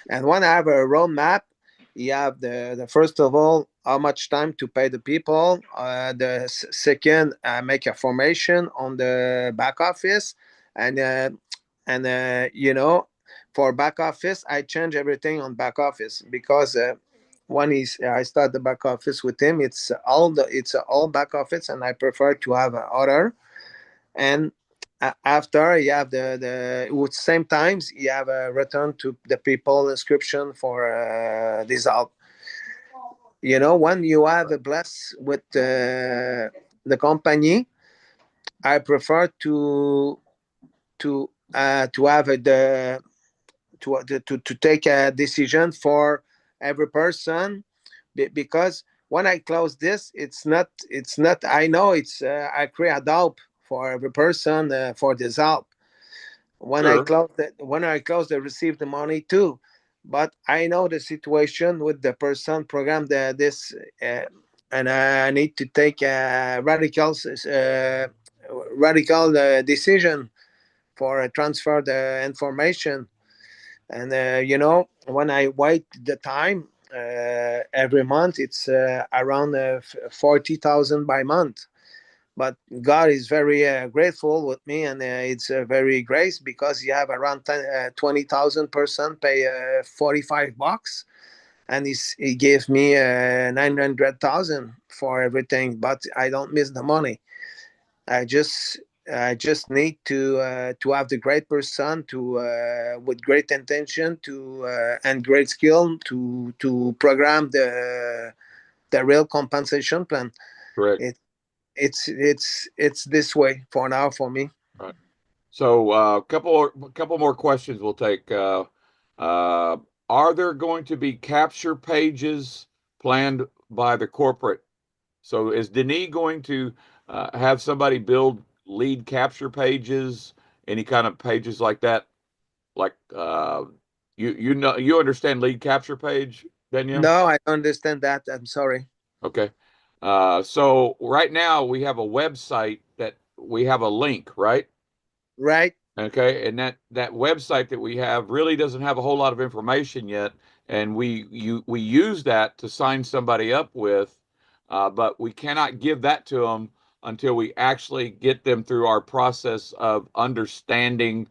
And when I have a road map, you have the first of all how much time to pay the people. The second, I make a formation on the back office, and you know, for back office, I change everything on back office because when I start the back office with him, it's all back office, and I prefer to have a order. And after you have the with same times you have a return to the people inscription for dissolve. You know, when you have a bless with the company, I prefer to have the to take a decision for every person, because when I close this, it's not I know it's I create a help for every person for this help. Sure. When I close, they receive the money too. But I know the situation with the person program this, and I need to take a radical decision for transfer the information. And you know, when I wait the time every month, it's around 40,000 by month. But God is very grateful with me, and it's very grace because you have around 20,000 person pay $45, and he gave me 900,000 for everything. But I don't miss the money. I just need to have the great person to with great intention to and great skill to program the real compensation plan. Correct. It's this way for now for me. Right. So couple more questions we'll take. Uh, are there going to be capture pages planned by the corporate? So is Denis going to have somebody build lead capture pages, any kind of pages like that? Like you know, you understand lead capture page, Danielle? No, I don't understand that. I'm sorry. Okay. So right now we have a website that we have a link, right? Right? Okay, and that website that we have really doesn't have a whole lot of information yet, and we use that to sign somebody up with, but we cannot give that to them until we actually get them through our process of understanding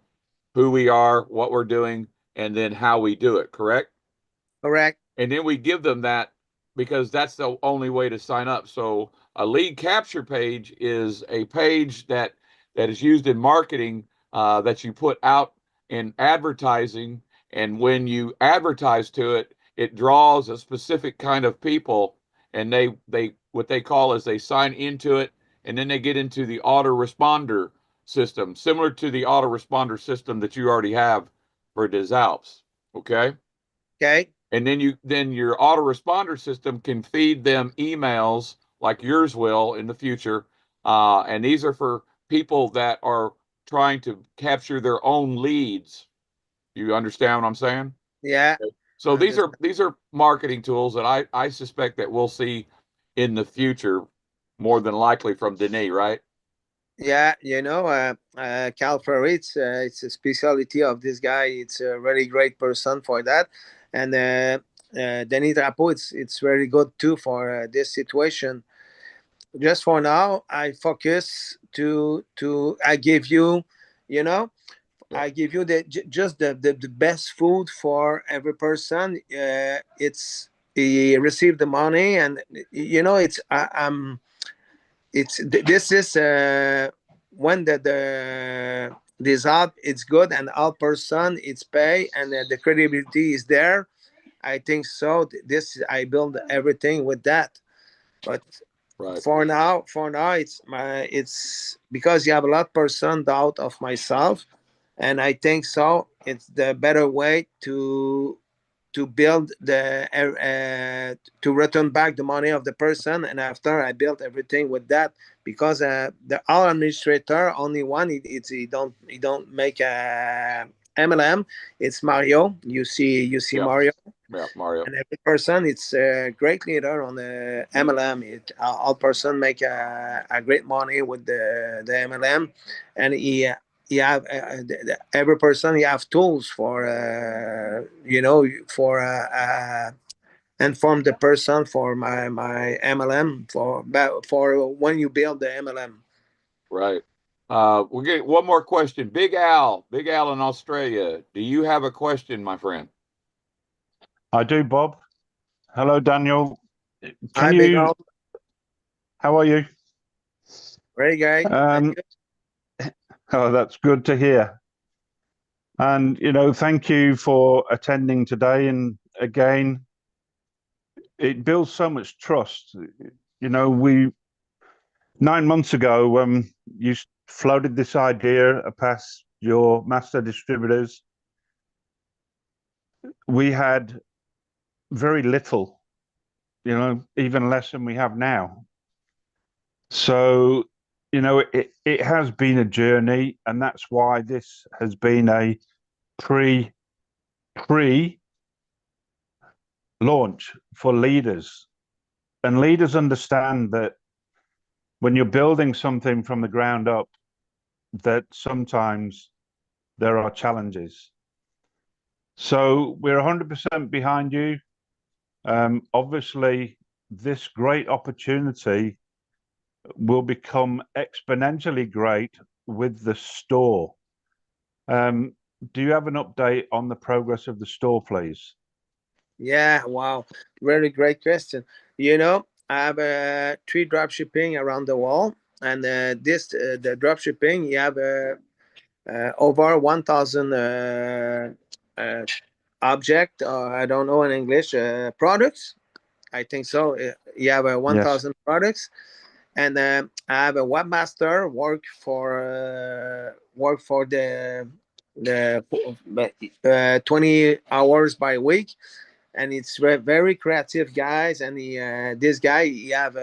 who we are, what we're doing, and then how we do it. Correct? Correct. And then we give them that because that's the only way to sign up. So a lead capture page is a page that is used in marketing, that you put out in advertising, and when you advertise to it, it draws a specific kind of people, and they what they call is they sign into it, and then they get into the autoresponder system, similar to the autoresponder system that you already have for Des Alpes. Okay. Okay. And then your autoresponder system can feed them emails like yours will in the future. And these are for people that are trying to capture their own leads. You understand what I'm saying? Yeah. So I these are marketing tools that I suspect that we'll see in the future, more than likely from Denis, right? Yeah, you know, Cal Ferry, it's a specialty of this guy. It's a really great person for that, and Denis Drapeau, it's very good too for this situation. Just for now, I focus to I give you, you know, Yeah. I give you just the best food for every person. It's he received the money, and you know, this is when the this app it's good and all person it's pay and the credibility is there. I think so. This I build everything with that. But Right. for now it's because you have a lot of person doubt of myself, and I think so it's the better way to build the to return back the money of the person. And after I built everything with that, because the our administrator only one, he don't make a MLM. It's Mario. You see Yeah. Mario. Yeah, Mario. And every person, it's a great leader on the MLM. All person make a great money with the MLM, and he have every person he have tools for for inform the person for my MLM for when you build the MLM. Right. We'll get one more question. Big Al in Australia. Do you have a question, my friend? I do, Bob. Hello, Daniel. Hi, Big Al. How are you? Very great. Oh, that's good to hear. And, thank you for attending today. And again, it builds so much trust. 9 months ago, you floated this idea past your master distributors. We had very little, even less than we have now. So, it has been a journey, and that's why this has been a pre launch for leaders. And leaders understand that when you're building something from the ground up, that sometimes there are challenges. So we're 100% behind you. Obviously, this great opportunity will become exponentially great with the store. Do you have an update on the progress of the store, please? Yeah, wow, very great question. I have 3 drop shipping around the world, and the drop shipping you have over 1,000 object. I don't know in English products. I think so. You have 1,000 products, and I have a webmaster work for the 20 hours by week, and it's very creative guys. And this guy he have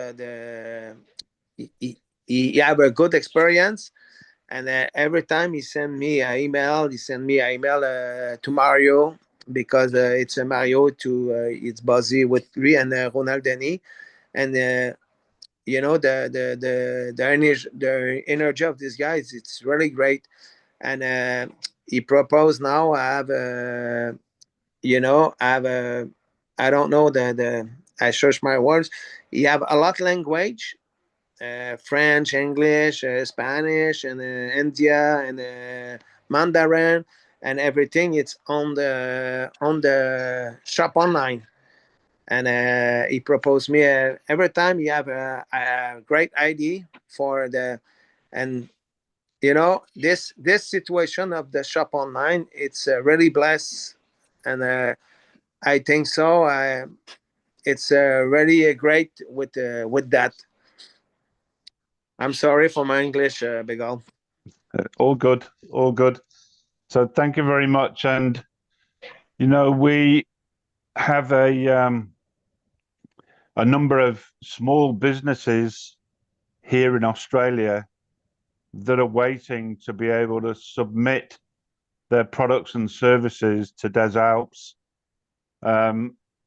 he have a good experience, and every time he send me an email, to Mario, because it's a Mario to it's Buzzy with me and Ronald Denis, and the energy of these guys, it's really great. And he proposed now I have I have a I don't know the I search my words. He have a lot language, French, English, Spanish, and India, and Mandarin, and everything. It's on the shop online. And he proposed me every time you have a great idea for the, and this situation of the shop online, it's really blessed, and I think so. It's really great with that. I'm sorry for my English, Bigal. All good, all good. So thank you very much. And we have a number of small businesses here in Australia that are waiting to be able to submit their products and services to Des Alps,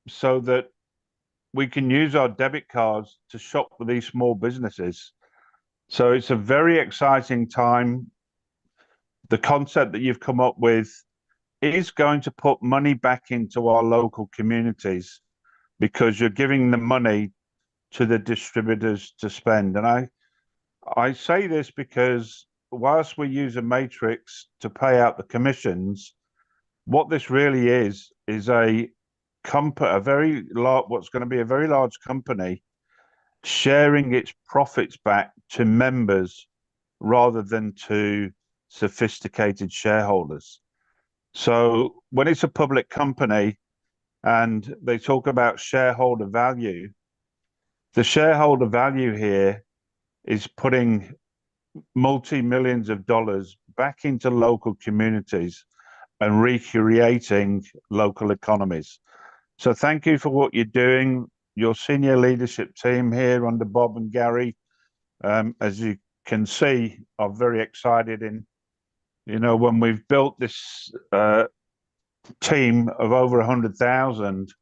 so that we can use our debit cards to shop with these small businesses. So it's a very exciting time. The concept that you've come up with is going to put money back into our local communities, because you're giving the money to the distributors to spend. And I say this because whilst we use a matrix to pay out the commissions, what this really is what's going to be a very large company sharing its profits back to members rather than to sophisticated shareholders. So when it's a public company and they talk about shareholder value, the shareholder value here is putting multi-millions of dollars back into local communities and recreating local economies. So thank you for what you're doing. Your senior leadership team here under Bob and Gary, as you can see, are very excited in, when we've built this team of over 100,000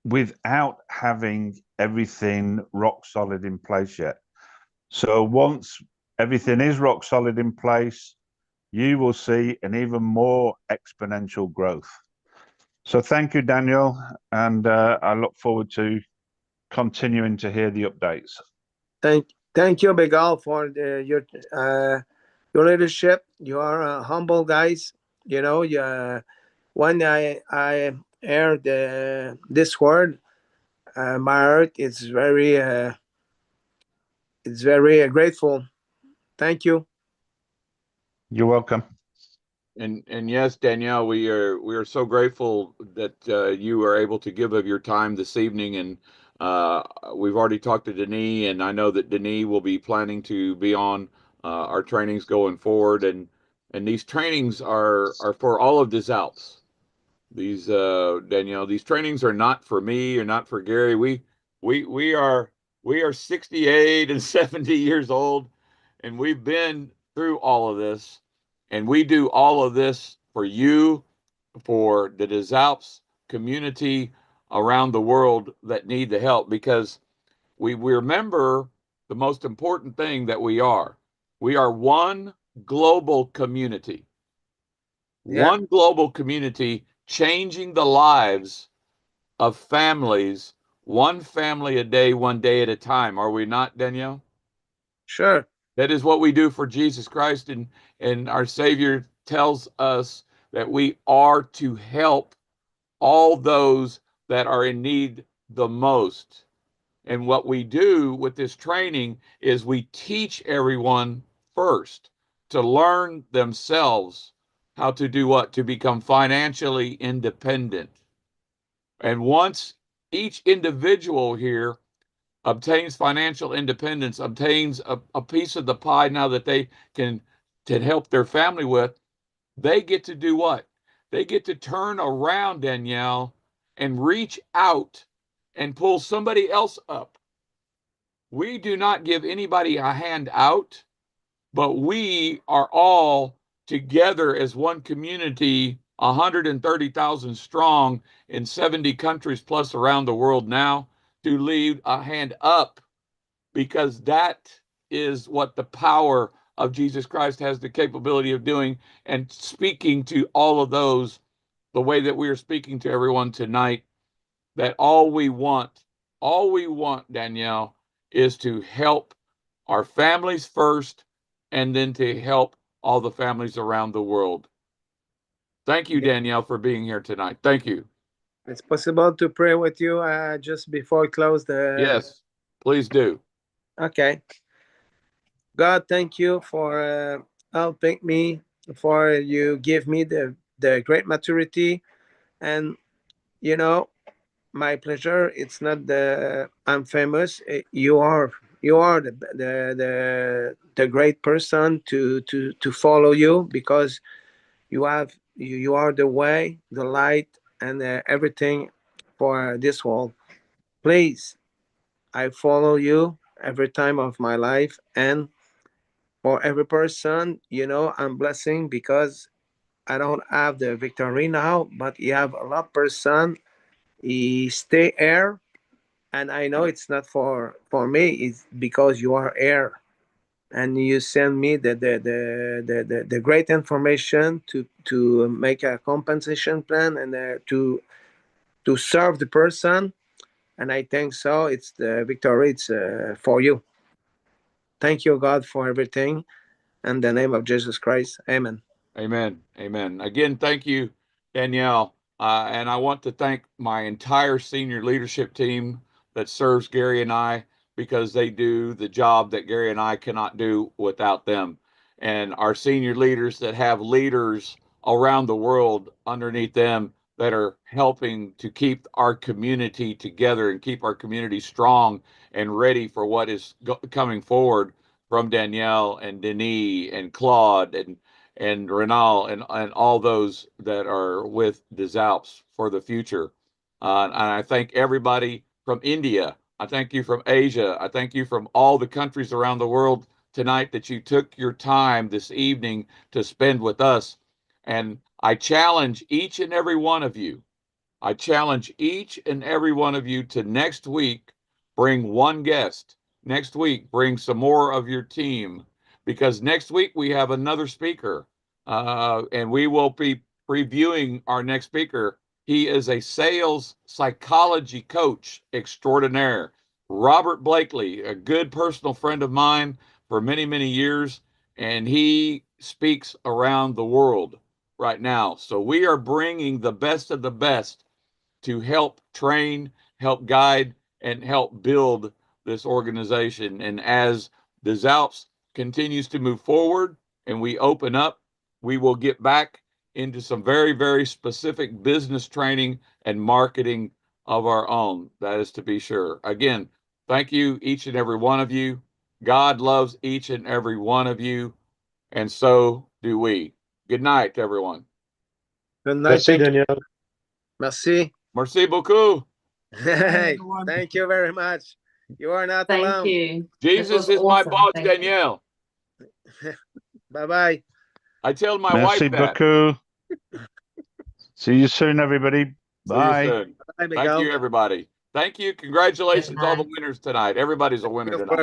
without having everything rock solid in place yet. So once everything is rock solid in place, you will see an even more exponential growth. So thank you, Daniel, and I look forward to continuing to hear the updates. Thank you, Bigal, for your leadership. You are humble guys. You know, when I heard this word, my heart is very grateful. Thank you. You're welcome. And yes, Danielle, we are so grateful that you are able to give of your time this evening. And we've already talked to Denis, and I know that Denis will be planning to be on our trainings going forward. And these trainings are for all of Des Alpes. These Danielle, these trainings are not for me or not for Gary. We are 68 and 70 years old, and we've been through all of this, and we do all of this for you, for the Des Alpes community around the world that need the help, because we remember the most important thing that we are. We are one global community. Yeah. One global community changing the lives of families, one family a day, one day at a time. Are we not, Danielle? Sure. That is what we do for Jesus Christ, and our Savior tells us that we are to help all those that are in need the most. And what we do with this training is we teach everyone first to learn themselves how to do what? To become financially independent. And once each individual here obtains financial independence, obtains a piece of the pie now that they can help their family with, they get to do what? They get to turn around, Danielle, and reach out and pull somebody else up. We do not give anybody a hand out, but we are all together as one community, 130,000 strong in 70 countries plus around the world now, to lead a hand up, because that is what the power of Jesus Christ has the capability of doing, and speaking to all of those the way that we are speaking to everyone tonight, that all we want, Danielle, is to help our families first, and then to help all the families around the world. Thank you, Danielle, for being here tonight. Thank you. It's possible to pray with you just before I close the. Yes, please do. Okay. God, thank you for helping me, for you give me the great maturity, and you know, my pleasure. It's not the I'm famous. You are the great person to follow you, because you are the way, the light, and everything for this world. Please, I follow you every time of my life, and for every person, I'm blessing, because I don't have the victory now, but you have a lot of person. He stay here, and I know it's not for me. It's because you are here, and you send me the great information to make a compensation plan, and to serve the person. And I think so. It's the victory. It's for you. Thank you, God, for everything. In the name of Jesus Christ, Amen. Amen. Amen. Again, thank you, Danielle. And I want to thank my entire senior leadership team that serves Gary and I, because they do the job that Gary and I cannot do without them. And our senior leaders that have leaders around the world underneath them that are helping to keep our community together and keep our community strong and ready for what is coming forward from Danielle and Denis and Claude and Renal and all those that are with Des Alpes for the future. And I thank everybody from India. I thank you from Asia. I thank you from all the countries around the world tonight that you took your time this evening to spend with us. And I challenge each and every one of you. I challenge each and every one of you to next week bring one guest. Next week, bring some more of your team, because next week we have another speaker, and we will be previewing our next speaker. He is a sales psychology coach extraordinaire, Robert Blakely, a good personal friend of mine for many, many years, and he speaks around the world right now. So we are bringing the best of the best to help train, help guide, and help build this organization. And as the Zalps continues to move forward and we open up, we will get back into some very, very specific business training and marketing of our own. That is to be sure. Again, thank you, each and every one of you. God loves each and every one of you, and so do we. Good night, everyone. Good night. Merci, Thank you. Danielle. Merci. Merci beaucoup. Hey, everyone. thank you very much. You are not Thank alone. you. Jesus was is my awesome. boss, Thank you. Danielle. Bye-bye. I tell my Merci wife that. beaucoup. See you soon, everybody. See you Bye. soon. Bye, Thank Miguel. you, everybody. Thank you. Congratulations, all the Bye. winners tonight. Everybody's a winner Thank you tonight. for